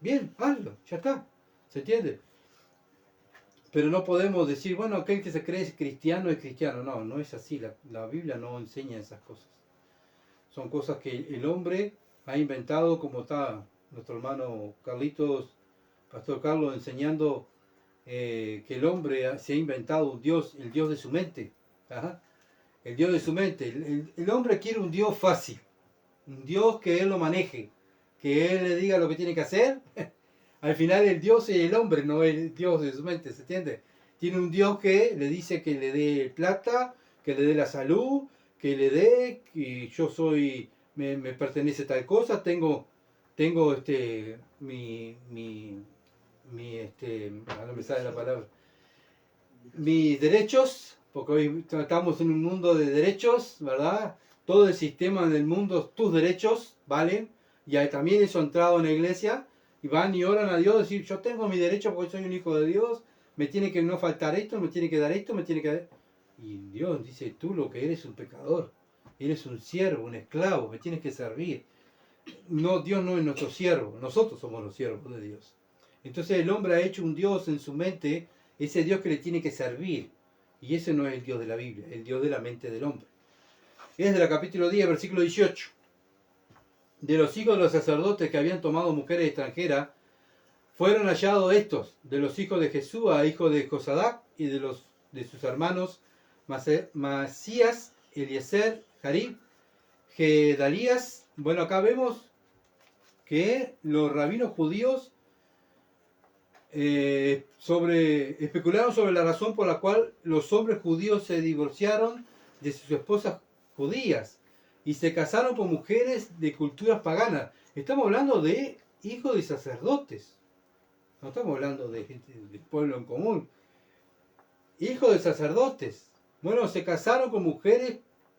Bien, hazlo, ya está. ¿Se entiende? Pero no podemos decir, bueno, aquel que se cree cristiano es cristiano. No, no es así. La Biblia no enseña esas cosas. Son cosas que el hombre ha inventado, como está nuestro hermano Carlitos, Pastor Carlos, enseñando que el hombre se ha inventado un Dios, el Dios de su mente. Ajá. El Dios de su mente. El hombre quiere un Dios fácil. Un Dios que él lo maneje. Que él le diga lo que tiene que hacer. Al final el Dios es el hombre, no el Dios de su mente, ¿se entiende? Tiene un Dios que le dice que le dé plata, que le dé la salud, que le dé, que yo soy, me pertenece tal cosa, tengo no me sale la palabra, mis derechos, porque hoy estamos en un mundo de derechos, ¿verdad? Todo el sistema del mundo, tus derechos valen, y también eso ha entrado en la iglesia, y van y oran a Dios, decir, yo tengo mi derecho porque soy un hijo de Dios, me tiene que no faltar esto, me tiene que dar esto, me tiene que dar... Y Dios dice, tú lo que eres un pecador, eres un siervo, un esclavo, me tienes que servir. No, Dios no es nuestro siervo, nosotros somos los siervos de Dios. Entonces el hombre ha hecho un Dios en su mente, ese Dios que le tiene que servir. Y ese no es el Dios de la Biblia, el Dios de la mente del hombre. Es de la capítulo 10, versículo 18. De los hijos de los sacerdotes que habían tomado mujeres extranjeras, fueron hallados estos, de los hijos de Jesúa, hijo de Josadac, y de sus hermanos Masías, Eliezer, Jarib, Gedalías. Bueno, acá vemos que los rabinos judíos especularon sobre la razón por la cual los hombres judíos se divorciaron de sus esposas judías y se casaron con mujeres de culturas paganas. Estamos hablando de hijos de sacerdotes, no estamos hablando de gente del pueblo en común. Hijos de sacerdotes, bueno, se casaron con mujeres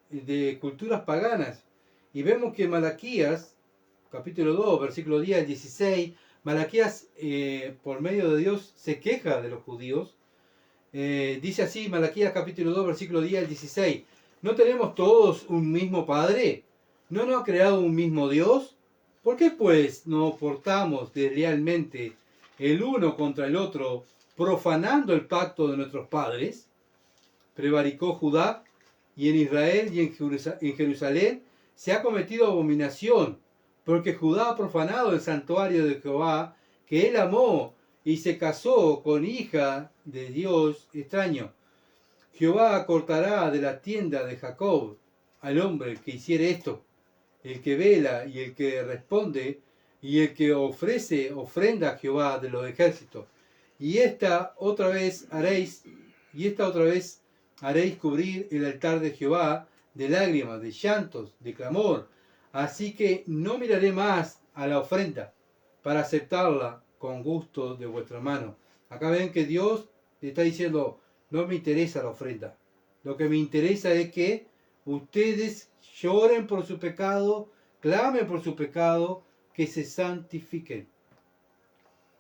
de culturas paganas. Y vemos que Malaquías, capítulo 2, versículo 10 al 16, Malaquías, por medio de Dios, se queja de los judíos. Dice así, Malaquías capítulo 2, versículo 10 al 16. ¿No tenemos todos un mismo Padre? ¿No nos ha creado un mismo Dios? ¿Por qué pues nos portamos deslealmente el uno contra el otro, profanando el pacto de nuestros padres? Prevaricó Judá, y en Israel y en Jerusalén se ha cometido abominación, porque Judá ha profanado el santuario de Jehová, que él amó, y se casó con hija de Dios extraño. Jehová cortará de la tienda de Jacob al hombre que hiciere esto, el que vela y el que responde, y el que ofrece ofrenda a Jehová de los ejércitos. Y esta otra vez haréis cubrir el altar de Jehová de lágrimas, de llantos, de clamor. Así que no miraré más a la ofrenda para aceptarla con gusto de vuestra mano. Acá ven que Dios le está diciendo, no me interesa la ofrenda. Lo que me interesa es que ustedes lloren por su pecado, clamen por su pecado, que se santifiquen.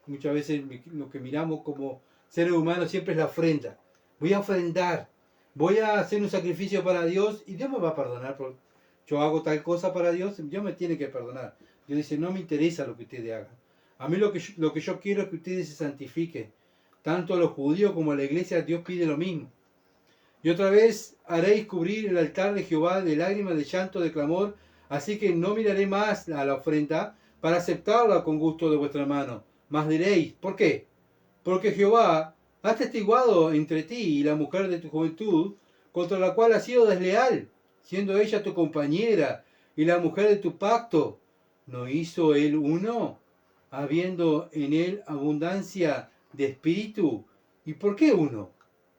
Muchas veces lo que miramos como seres humanos siempre es la ofrenda. Voy a ofrendar, voy a hacer un sacrificio para Dios y Dios me va a perdonar. Yo hago tal cosa para Dios, Dios me tiene que perdonar. Dios dice, no me interesa lo que ustedes hagan. A mí lo que yo quiero es que ustedes se santifiquen. Tanto a los judíos como a la iglesia, Dios pide lo mismo. Y otra vez haréis cubrir el altar de Jehová de lágrimas, de llanto, de clamor. Así que no miraré más a la ofrenda para aceptarla con gusto de vuestra mano. Mas diréis, ¿por qué? Porque Jehová ha testiguado entre ti y la mujer de tu juventud, contra la cual has sido desleal, siendo ella tu compañera y la mujer de tu pacto. ¿No hizo él uno, habiendo en él abundancia de espíritu? ¿Y por qué uno?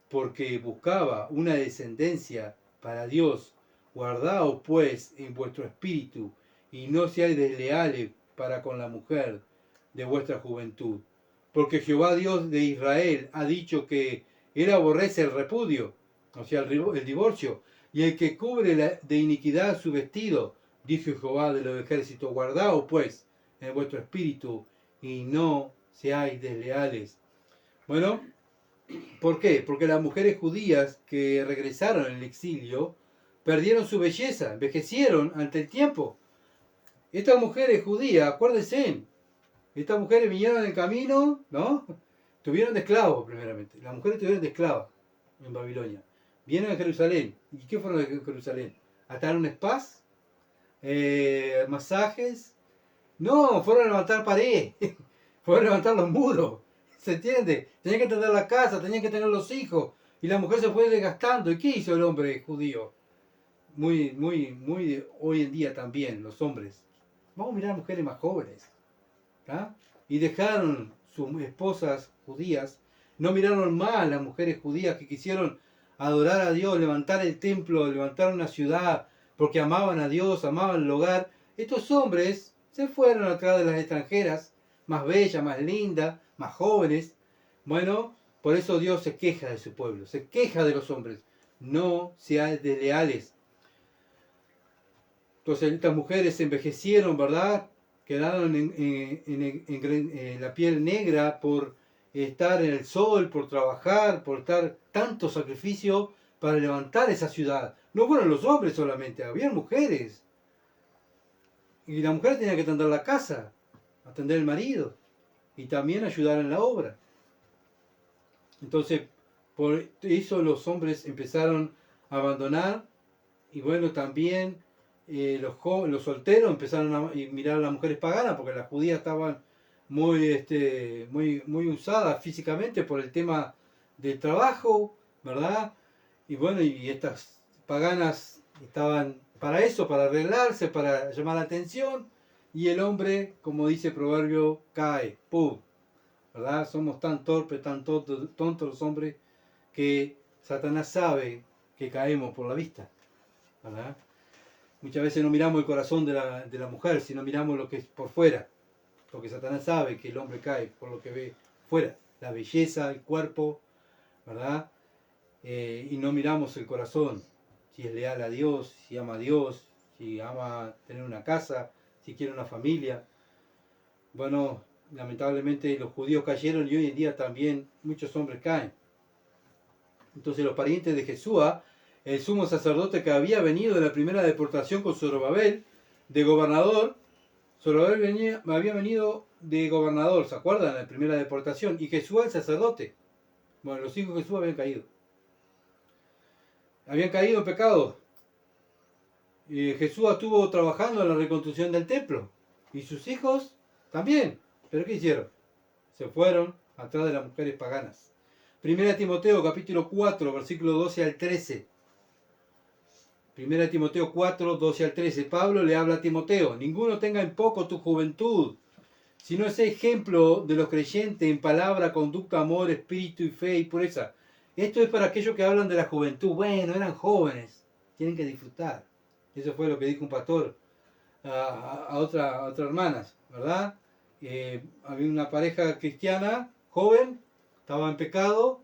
Porque buscaba una descendencia para Dios. Guardaos pues en vuestro espíritu y no seáis desleales para con la mujer de vuestra juventud. Porque Jehová Dios de Israel ha dicho que Él aborrece el repudio, o sea, el divorcio, y el que cubre de iniquidad su vestido, dijo Jehová de los ejércitos, guardaos pues en vuestro espíritu y no seáis desleales. Bueno, ¿por qué? Porque las mujeres judías que regresaron en el exilio perdieron su belleza, envejecieron ante el tiempo. Estas mujeres judías, acuérdense, estas mujeres vinieron en camino, ¿no? Tuvieron de esclavos primeramente. Las mujeres tuvieron de esclavas en Babilonia. Vienen a Jerusalén. ¿Y qué fueron a Jerusalén? ¿Ataron spas? ¿Masajes? No, fueron a levantar pared. Fueron a levantar los muros. ¿Se entiende? Tenían que tener la casa, tenían que tener los hijos. Y la mujer se fue desgastando. ¿Y qué hizo el hombre judío? Muy hoy en día también, los hombres. Vamos a mirar a mujeres más jóvenes. ¿Ah? Y dejaron sus esposas judías, no miraron más las mujeres judías que quisieron adorar a Dios, levantar el templo, levantar una ciudad, porque amaban a Dios, amaban el hogar. Estos hombres se fueron atrás de las extranjeras, más bellas, más lindas, más jóvenes. Bueno, por eso Dios se queja de su pueblo, se queja de los hombres. No sean desleales. Entonces estas mujeres se envejecieron, ¿verdad? Quedaron en la piel negra por estar en el sol, por trabajar, por estar tanto sacrificio para levantar esa ciudad. No fueron los hombres solamente, había mujeres. Y la mujer tenía que atender la casa, atender el marido y también ayudar en la obra. Entonces, por eso los hombres empezaron a abandonar y bueno, también los solteros empezaron a mirar a las mujeres paganas porque las judías estaban muy usadas físicamente por el tema del trabajo, ¿verdad? Y bueno, y estas paganas estaban para eso, para arreglarse, para llamar la atención, y el hombre, como dice el proverbio, cae, ¡pum! ¿Verdad? Somos tan torpes, tan tontos los hombres, que Satanás sabe que caemos por la vista, ¿verdad? Muchas veces no miramos el corazón de la mujer, sino miramos lo que es por fuera. Porque Satanás sabe que el hombre cae por lo que ve fuera. La belleza, el cuerpo, ¿verdad? Y no miramos el corazón. Si es leal a Dios, si ama a Dios, si ama tener una casa, si quiere una familia. Bueno, lamentablemente los judíos cayeron y hoy en día también muchos hombres caen. Entonces los parientes de Jesús, el sumo sacerdote que había venido de la primera deportación con Zorobabel, de gobernador, Zorobabel había venido de gobernador, ¿se acuerdan? La primera deportación, y Jesús el sacerdote. Bueno, los hijos de Jesús habían caído. Habían caído en pecado. Jesús estuvo trabajando en la reconstrucción del templo, y sus hijos también. ¿Pero qué hicieron? Se fueron atrás de las mujeres paganas. Primera Timoteo capítulo 4, versículo 12 al 13. Primera Timoteo 4, 12 al 13. Pablo le habla a Timoteo: ninguno tenga en poco tu juventud, sino es ejemplo de los creyentes en palabra, conducta, amor, espíritu y fe y pureza. Esto es para aquellos que hablan de la juventud. Bueno, eran jóvenes, tienen que disfrutar. Eso fue lo que dijo un pastor a otras hermanas, ¿verdad? Había una pareja cristiana, joven, estaba en pecado,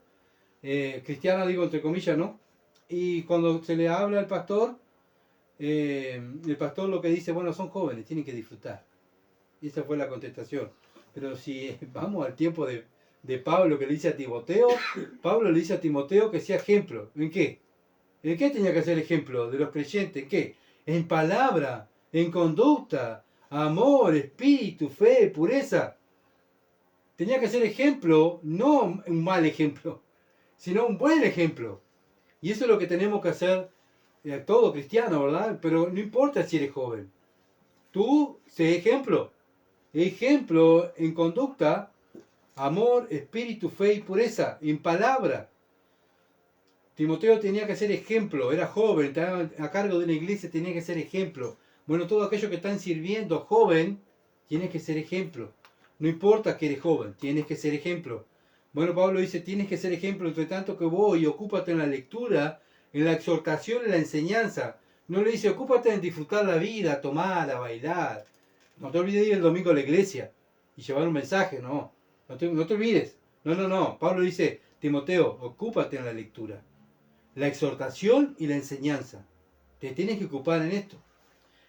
cristiana digo entre comillas, ¿no? Y cuando se le habla al pastor, el pastor lo que dice, bueno, son jóvenes, tienen que disfrutar. Y esa fue la contestación. Pero si vamos al tiempo de Pablo que le dice a Timoteo, Pablo le dice a Timoteo que sea ejemplo. ¿En qué? ¿En qué tenía que ser ejemplo de los creyentes? ¿En qué? En palabra, en conducta, amor, espíritu, fe, pureza. Tenía que ser ejemplo, no un mal ejemplo, sino un buen ejemplo. Y eso es lo que tenemos que hacer todo cristiano, ¿verdad? Pero no importa si eres joven. Tú sé ejemplo. Ejemplo en conducta, amor, espíritu, fe y pureza, en palabra. Timoteo tenía que ser ejemplo, era joven, estaba a cargo de una iglesia, tenía que ser ejemplo. Bueno, todos aquellos que están sirviendo joven, tienes que ser ejemplo. No importa que eres joven, tienes que ser ejemplo. Bueno, Pablo dice, tienes que ser ejemplo, entre tanto que voy, ocúpate en la lectura, en la exhortación, en la enseñanza. No le dice, ocúpate en disfrutar la vida, tomar, a bailar. No te olvides de ir el domingo a la iglesia y llevar un mensaje, no. No te olvides. No. Pablo dice, Timoteo, ocúpate en la lectura, la exhortación y la enseñanza. Te tienes que ocupar en esto.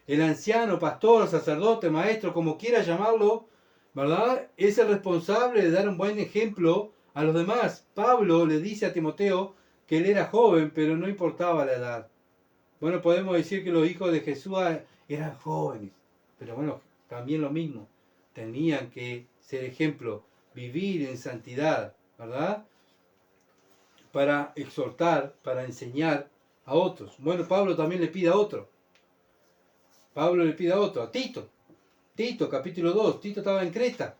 El anciano, pastor, sacerdote, maestro, como quiera llamarlo, ¿verdad? Es el responsable de dar un buen ejemplo a los demás. Pablo le dice a Timoteo que él era joven, pero no importaba la edad. Bueno, podemos decir que los hijos de Jesús eran jóvenes, pero bueno, también lo mismo. Tenían que ser ejemplo, vivir en santidad, ¿verdad? Para exhortar, para enseñar a otros. Bueno, Pablo también le pide a otro. A Tito. Tito, capítulo 2. Tito estaba en Creta,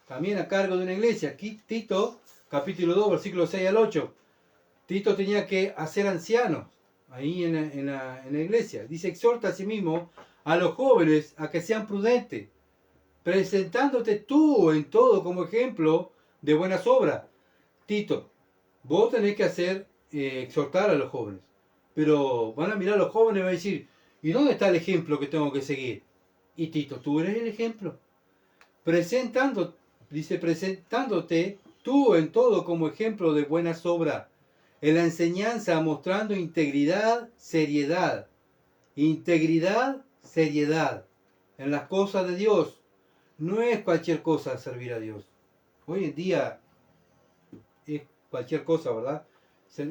también a cargo de una iglesia. Aquí, Tito, capítulo 2, versículos 6 al 8. Tito tenía que hacer ancianos ahí en la iglesia. Dice, exhorta a sí mismo a los jóvenes a que sean prudentes, presentándote tú en todo como ejemplo de buenas obras. Tito, vos tenés que exhortar a los jóvenes. Pero van a mirar a los jóvenes y van a decir, ¿y dónde está el ejemplo que tengo que seguir? Y Tito, tú eres el ejemplo. Presentándote tú en todo como ejemplo de buenas obras. En la enseñanza mostrando integridad, seriedad. Integridad, seriedad. En las cosas de Dios. No es cualquier cosa servir a Dios. Hoy en día es cualquier cosa, ¿verdad?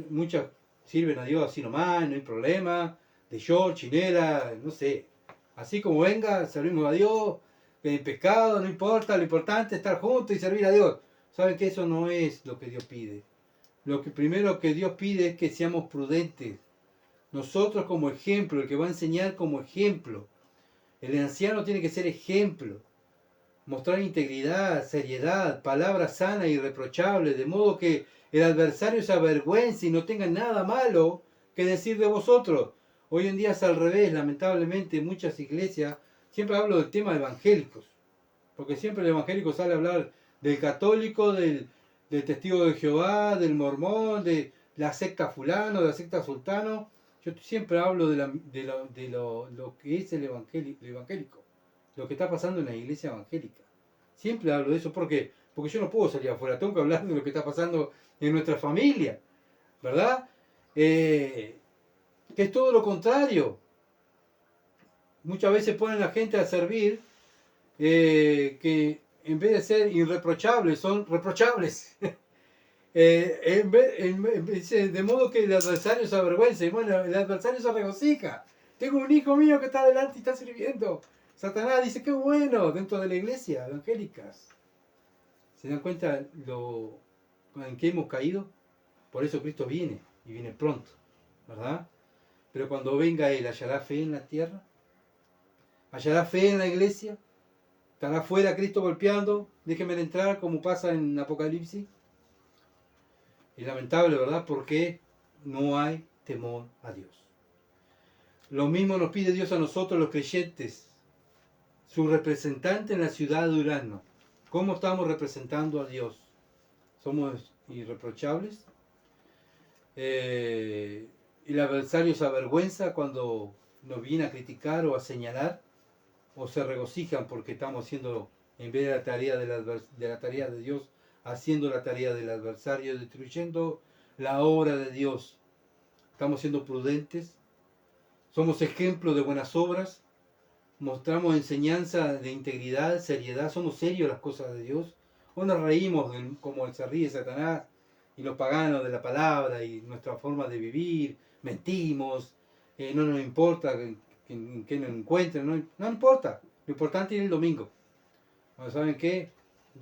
Muchas sirven a Dios así nomás, no hay problema. De short, chinela, no sé. Así como venga, servimos a Dios. En pecado, no importa. Lo importante es estar juntos y servir a Dios. ¿Saben que eso no es lo que Dios pide? Lo que primero que Dios pide es que seamos prudentes. Nosotros como ejemplo, el que va a enseñar como ejemplo. El anciano tiene que ser ejemplo. Mostrar integridad, seriedad, palabras sanas y irreprochables, de modo que el adversario se avergüence y no tenga nada malo que decir de vosotros. Hoy en día es al revés, lamentablemente, en muchas iglesias, siempre hablo del tema de evangélicos, porque siempre el evangélico sale a hablar del católico, del testigo de Jehová, del mormón, de la secta fulano, de la secta sultano. Yo siempre hablo de lo que es el evangélico, lo que está pasando en la iglesia evangélica. Siempre hablo de eso, ¿por qué? Porque yo no puedo salir afuera, tengo que hablar de lo que está pasando en nuestra familia, ¿verdad? Que es todo lo contrario. Muchas veces ponen a la gente a servir que en vez de ser irreprochables, son reprochables. De modo que el adversario se avergüenza. Y bueno, el adversario se regocija. Tengo un hijo mío que está adelante y está sirviendo. Satanás dice, qué bueno, dentro de la iglesia, evangélicas. ¿Se dan cuenta en qué hemos caído? Por eso Cristo viene, y viene pronto, ¿verdad? Pero cuando venga Él, ¿hallará fe en la tierra? ¿Hallará fe en la iglesia? ¿Estará afuera Cristo golpeando? Déjenme entrar como pasa en Apocalipsis. Es lamentable, ¿verdad? Porque no hay temor a Dios. Lo mismo nos pide Dios a nosotros los creyentes, su representante en la ciudad de Durazno. ¿Cómo estamos representando a Dios? ¿Somos irreprochables? ¿El adversario se avergüenza cuando nos viene a criticar o a señalar? ¿O se regocijan porque estamos haciendo, en vez de la tarea de la tarea de Dios, haciendo la tarea del adversario, destruyendo la obra de Dios? ¿Estamos siendo prudentes? ¿Somos ejemplo de buenas obras? ¿Mostramos enseñanza de integridad, seriedad? ¿Somos serios las cosas de Dios? ¿O nos reímos como se ríe Satanás y los paganos de la palabra y nuestra forma de vivir? Mentimos, no nos importa en qué nos encuentren, no importa. Lo importante es el domingo. Bueno, ¿saben qué?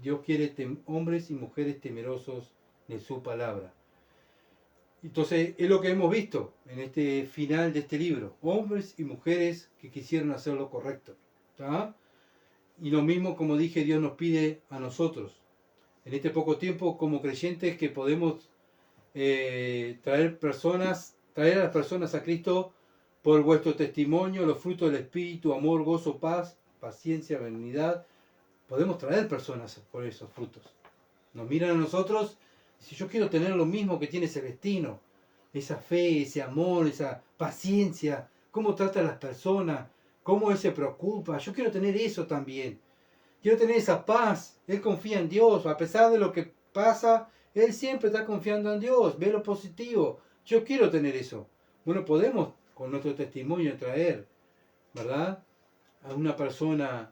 Dios quiere hombres y mujeres temerosos de su palabra. Entonces, es lo que hemos visto en este final de este libro. Hombres y mujeres que quisieron hacer lo correcto. ¿Tá? Y lo mismo, como dije, Dios nos pide a nosotros. En este poco tiempo, como creyentes, que podemos traer a las personas a Cristo por vuestro testimonio, los frutos del Espíritu, amor, gozo, paz, paciencia, benignidad. Podemos traer personas por esos frutos. Nos miran a nosotros. Si yo quiero tener lo mismo que tiene Celestino, esa fe, ese amor, esa paciencia, cómo trata a las personas, cómo él se preocupa. Yo quiero tener eso también. Quiero tener esa paz. Él confía en Dios. A pesar de lo que pasa, él siempre está confiando en Dios. Ve lo positivo. Yo quiero tener eso. Bueno, podemos con nuestro testimonio traer, ¿verdad?, a una persona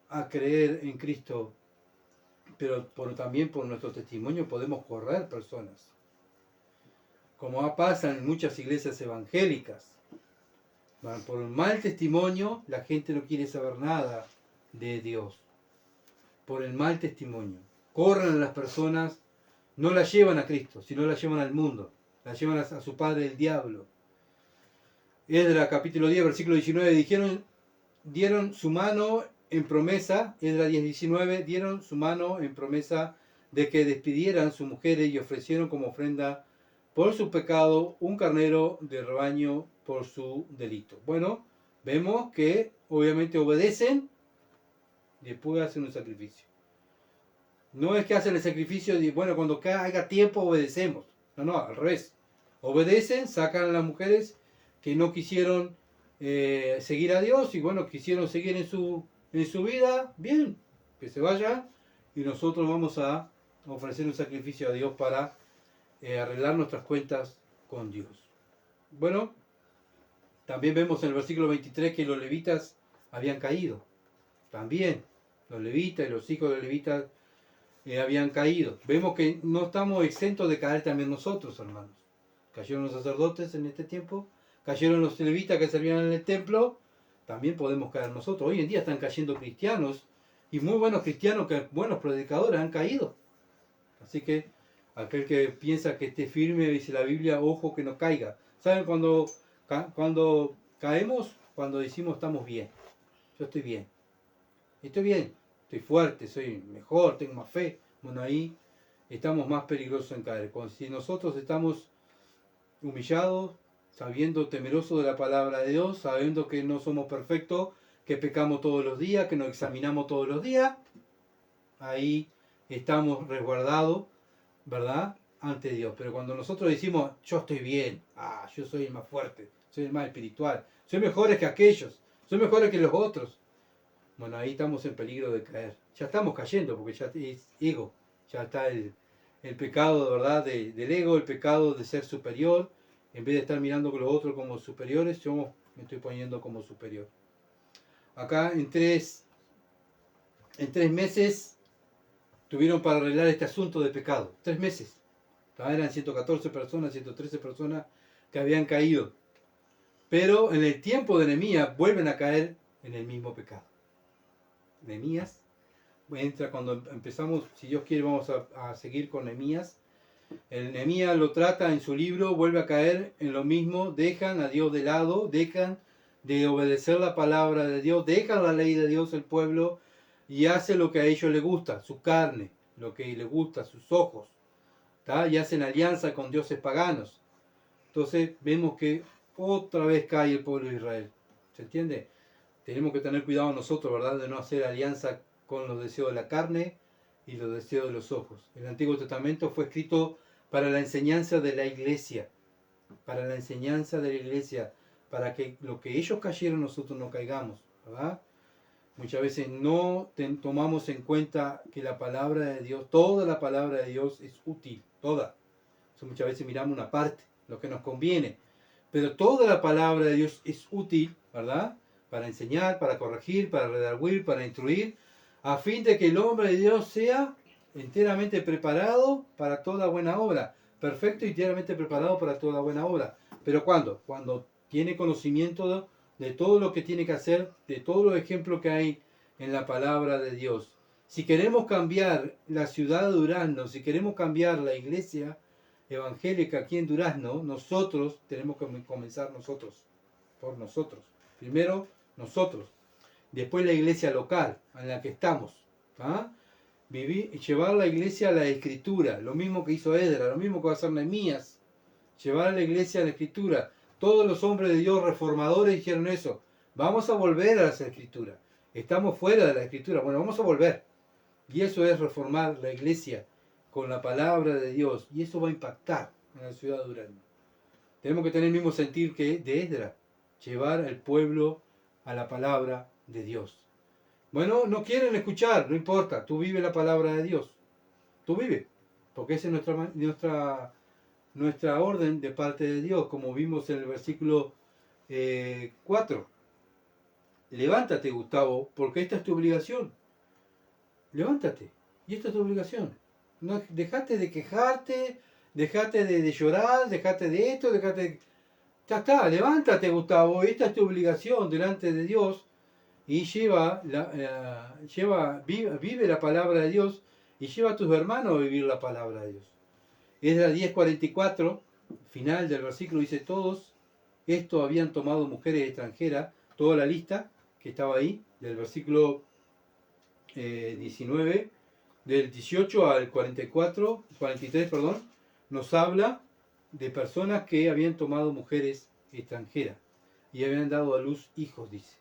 a creer en Cristo. Pero también por nuestro testimonio podemos correr personas. Como pasa en muchas iglesias evangélicas. Por un mal testimonio, la gente no quiere saber nada de Dios. Por el mal testimonio. Corren a las personas, no las llevan a Cristo, sino las llevan al mundo. Las llevan a su padre el diablo. Esdras capítulo 10, versículo 19, dieron su mano en promesa, Esdras 10, 19, dieron su mano en promesa de que despidieran sus mujeres y ofrecieron como ofrenda por su pecado un carnero de rebaño por su delito. Bueno, vemos que obviamente obedecen, después hacen un sacrificio. No es que hacen el sacrificio y bueno, cuando haya tiempo obedecemos. No, al revés. Obedecen, sacan a las mujeres que no quisieron seguir a Dios y bueno, quisieron seguir en su vida, bien, que se vayan y nosotros vamos a ofrecer un sacrificio a Dios para arreglar nuestras cuentas con Dios. Bueno, también vemos en el versículo 23 que los levitas habían caído. También los levitas y los hijos de los levitas habían caído. Vemos que no estamos exentos de caer también nosotros, hermanos. Cayeron los sacerdotes en este tiempo, cayeron los levitas que servían en el templo, también podemos caer nosotros. Hoy en día están cayendo cristianos, y muy buenos cristianos, que buenos predicadores han caído. Así que aquel que piensa que esté firme, dice la Biblia, ojo que no caiga. ¿Saben cuando caemos? Cuando decimos estamos bien. Yo estoy bien. Estoy fuerte, soy mejor, tengo más fe. Bueno, ahí estamos más peligrosos en caer. Si nosotros estamos humillados, sabiendo, temerosos de la palabra de Dios, sabiendo que no somos perfectos, que pecamos todos los días, que nos examinamos todos los días, ahí estamos resguardados, ¿verdad?, ante Dios. Pero cuando nosotros decimos, yo estoy bien, yo soy el más fuerte, soy el más espiritual, soy mejor que aquellos, soy mejor que los otros, bueno, ahí estamos en peligro de caer. Ya estamos cayendo porque ya es ego, ya está el pecado, ¿verdad?, del ego, el pecado de ser superior. En vez de estar mirando con los otros como superiores, yo me estoy poniendo como superior. Acá en tres meses tuvieron para arreglar este asunto de pecado. 3 meses. Eran 114 personas, 113 personas que habían caído. Pero en el tiempo de Nehemías vuelven a caer en el mismo pecado. Nehemías entra cuando empezamos, si Dios quiere vamos a seguir con Nehemías. El Nehemías lo trata en su libro, vuelve a caer en lo mismo, dejan a Dios de lado, dejan de obedecer la palabra de Dios, dejan la ley de Dios el pueblo y hace lo que a ellos les gusta, su carne, lo que les gusta, sus ojos, ¿tá? Y hacen alianza con dioses paganos. Entonces vemos que otra vez cae el pueblo de Israel. ¿Se entiende? Tenemos que tener cuidado nosotros, ¿verdad?, de no hacer alianza con los deseos de la carne y los deseos de los ojos. El Antiguo Testamento fue escrito para la enseñanza de la iglesia, para que lo que ellos cayeron nosotros no caigamos, ¿verdad? Muchas veces no tomamos en cuenta que la palabra de Dios, toda la palabra de Dios es útil, toda. Entonces, muchas veces miramos una parte, lo que nos conviene, pero toda la palabra de Dios es útil, ¿verdad?, para enseñar, para corregir, para redarguir, para instruir, a fin de que el hombre de Dios sea enteramente preparado para toda buena obra, perfecto y enteramente preparado para toda buena obra. ¿Pero cuándo? Cuando tiene conocimiento de todo lo que tiene que hacer, de todos los ejemplos que hay en la palabra de Dios. Si queremos cambiar la ciudad de Durazno, si queremos cambiar la iglesia evangélica aquí en Durazno, nosotros tenemos que comenzar por nosotros. Primero nosotros, después la iglesia local en la que estamos, vivir y llevar la iglesia a la escritura, lo mismo que hizo Esdras, lo mismo que va a hacer Nehemías, llevar a la iglesia a la escritura. Todos los hombres de Dios reformadores dijeron eso, vamos a volver a las escrituras, estamos fuera de la escritura, bueno, vamos a volver, y eso es reformar la iglesia con la palabra de Dios, y eso va a impactar en la ciudad de Durazno. Tenemos que tener el mismo sentir que de Esdras, llevar al pueblo a la palabra de Dios. Bueno, no quieren escuchar, no importa, tú vive la palabra de Dios. Tú vive, porque esa es nuestra orden de parte de Dios, como vimos en el versículo 4. Levántate, Gustavo, porque esta es tu obligación. Levántate, y esta es tu obligación. No, dejate de quejarte, dejate de llorar, dejate de esto, dejate de... Ya está, levántate, Gustavo, esta es tu obligación delante de Dios, y vive la palabra de Dios, y lleva a tus hermanos a vivir la palabra de Dios. Esdras 10:44, final del versículo, dice: todos estos habían tomado mujeres extranjeras, toda la lista que estaba ahí, del versículo 19, del 18 al 43, nos habla de personas que habían tomado mujeres extranjeras y habían dado a luz hijos, dice.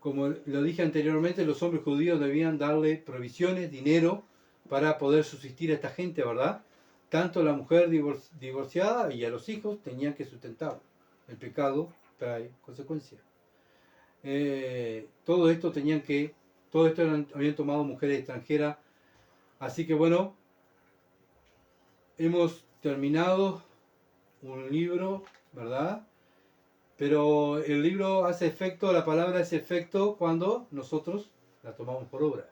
Como lo dije anteriormente, los hombres judíos debían darle provisiones, dinero, para poder subsistir a esta gente, ¿verdad? Tanto la mujer divorciada y a los hijos tenían que sustentar. El pecado trae consecuencias. Todo esto habían tomado mujeres extranjeras. Así que bueno, hemos terminado un libro, ¿verdad? Pero el libro hace efecto, la palabra hace efecto cuando nosotros la tomamos por obra.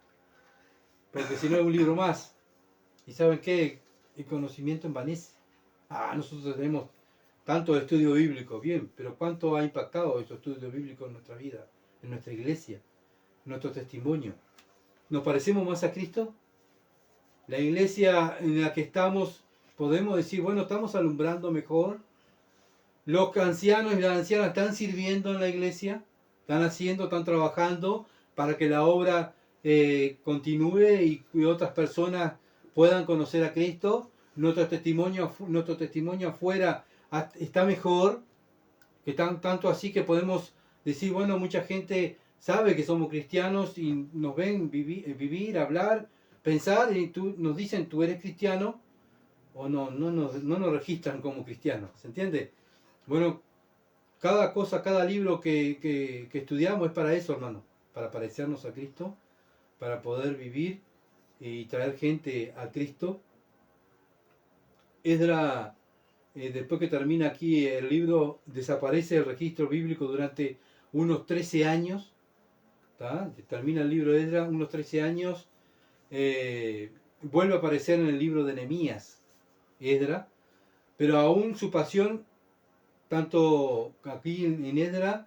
Porque si no es un libro más. ¿Y saben qué? El conocimiento envanece. Nosotros tenemos tanto estudio bíblico, bien, pero ¿cuánto ha impactado estos estudios bíblicos en nuestra vida, en nuestra iglesia, en nuestro testimonio? ¿Nos parecemos más a Cristo? La iglesia en la que estamos, podemos decir, bueno, estamos alumbrando mejor. Los ancianos y las ancianas están sirviendo en la iglesia, están trabajando para que la obra continúe y otras personas puedan conocer a Cristo. Nuestro testimonio afuera está mejor, que tanto así que podemos decir, bueno, mucha gente sabe que somos cristianos y nos ven vivir, hablar, pensar, y nos dicen, tú eres cristiano, o no nos registran como cristianos, ¿se entiende? Bueno, cada libro que estudiamos es para eso, hermano, para parecernos a Cristo, para poder vivir y traer gente a Cristo. Esdras, después que termina aquí el libro, desaparece el registro bíblico durante unos 13 años. ¿Tá? Termina el libro de Esdras, unos 13 años. Vuelve a aparecer en el libro de Nehemías, Esdras, pero aún su pasión, tanto aquí en Esdras,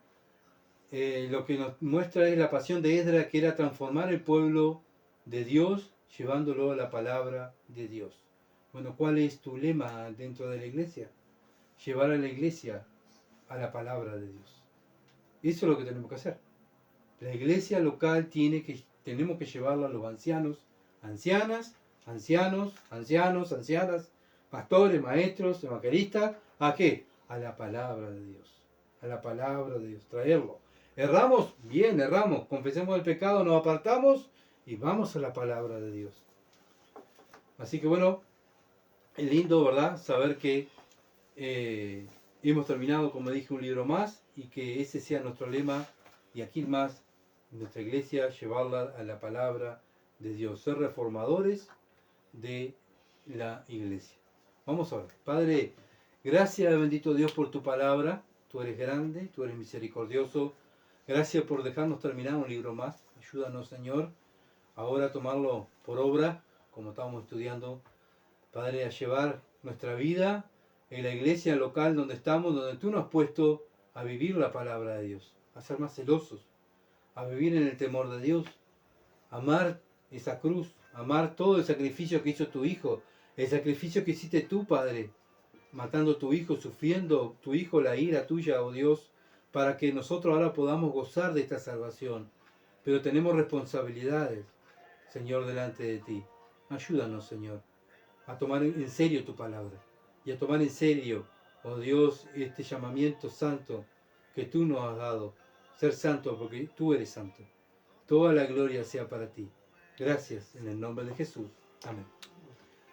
lo que nos muestra es la pasión de Esdras, que era transformar el pueblo de Dios, llevándolo a la palabra de Dios. Bueno, ¿cuál es tu lema dentro de la iglesia? Llevar a la iglesia a la palabra de Dios. Eso es lo que tenemos que hacer. La iglesia local tenemos que llevarla a los ancianos, ancianas, pastores, maestros, evangelistas. ¿A qué? A la palabra de Dios. A la palabra de Dios. Traerlo. ¿Erramos? Bien, erramos. Confesemos el pecado, nos apartamos y vamos a la palabra de Dios. Así que bueno, es lindo, ¿verdad? Saber que hemos terminado, como dije, un libro más y que ese sea nuestro lema y aquí más, nuestra iglesia, llevarla a la palabra de Dios, ser reformadores de la iglesia. Vamos a ver. Padre, gracias, bendito Dios, por tu palabra. Tú eres grande, tú eres misericordioso. Gracias por dejarnos terminar un libro más. Ayúdanos, Señor, ahora a tomarlo por obra, como estábamos estudiando. Padre, a llevar nuestra vida en la iglesia local donde estamos, donde tú nos has puesto a vivir la palabra de Dios, a ser más celosos, a vivir en el temor de Dios, amar esa cruz, amar todo el sacrificio que hizo tu Hijo, el sacrificio que hiciste tú, Padre, matando a tu Hijo, sufriendo tu Hijo la ira tuya, oh Dios, para que nosotros ahora podamos gozar de esta salvación. Pero tenemos responsabilidades, Señor, delante de ti. Ayúdanos, Señor, a tomar en serio tu palabra y a tomar en serio, oh Dios, este llamamiento santo que tú nos has dado. Ser santo porque tú eres santo. Toda la gloria sea para ti. Gracias en el nombre de Jesús. Amén.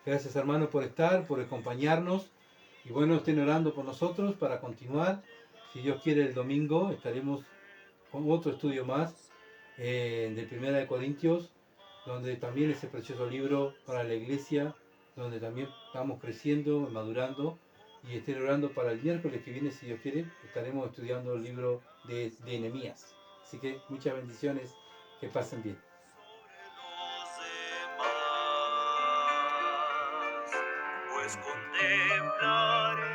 Gracias, hermanos, por estar, por acompañarnos. Y bueno, estén orando por nosotros para continuar Si Dios quiere, el domingo estaremos con otro estudio más de Primera de Corintios, donde también ese precioso libro para la iglesia, donde también estamos creciendo, madurando, y estén orando para el miércoles que viene, si Dios quiere, estaremos estudiando el libro de Nehemías. Así que muchas bendiciones, que pasen bien.
Pues contemplaré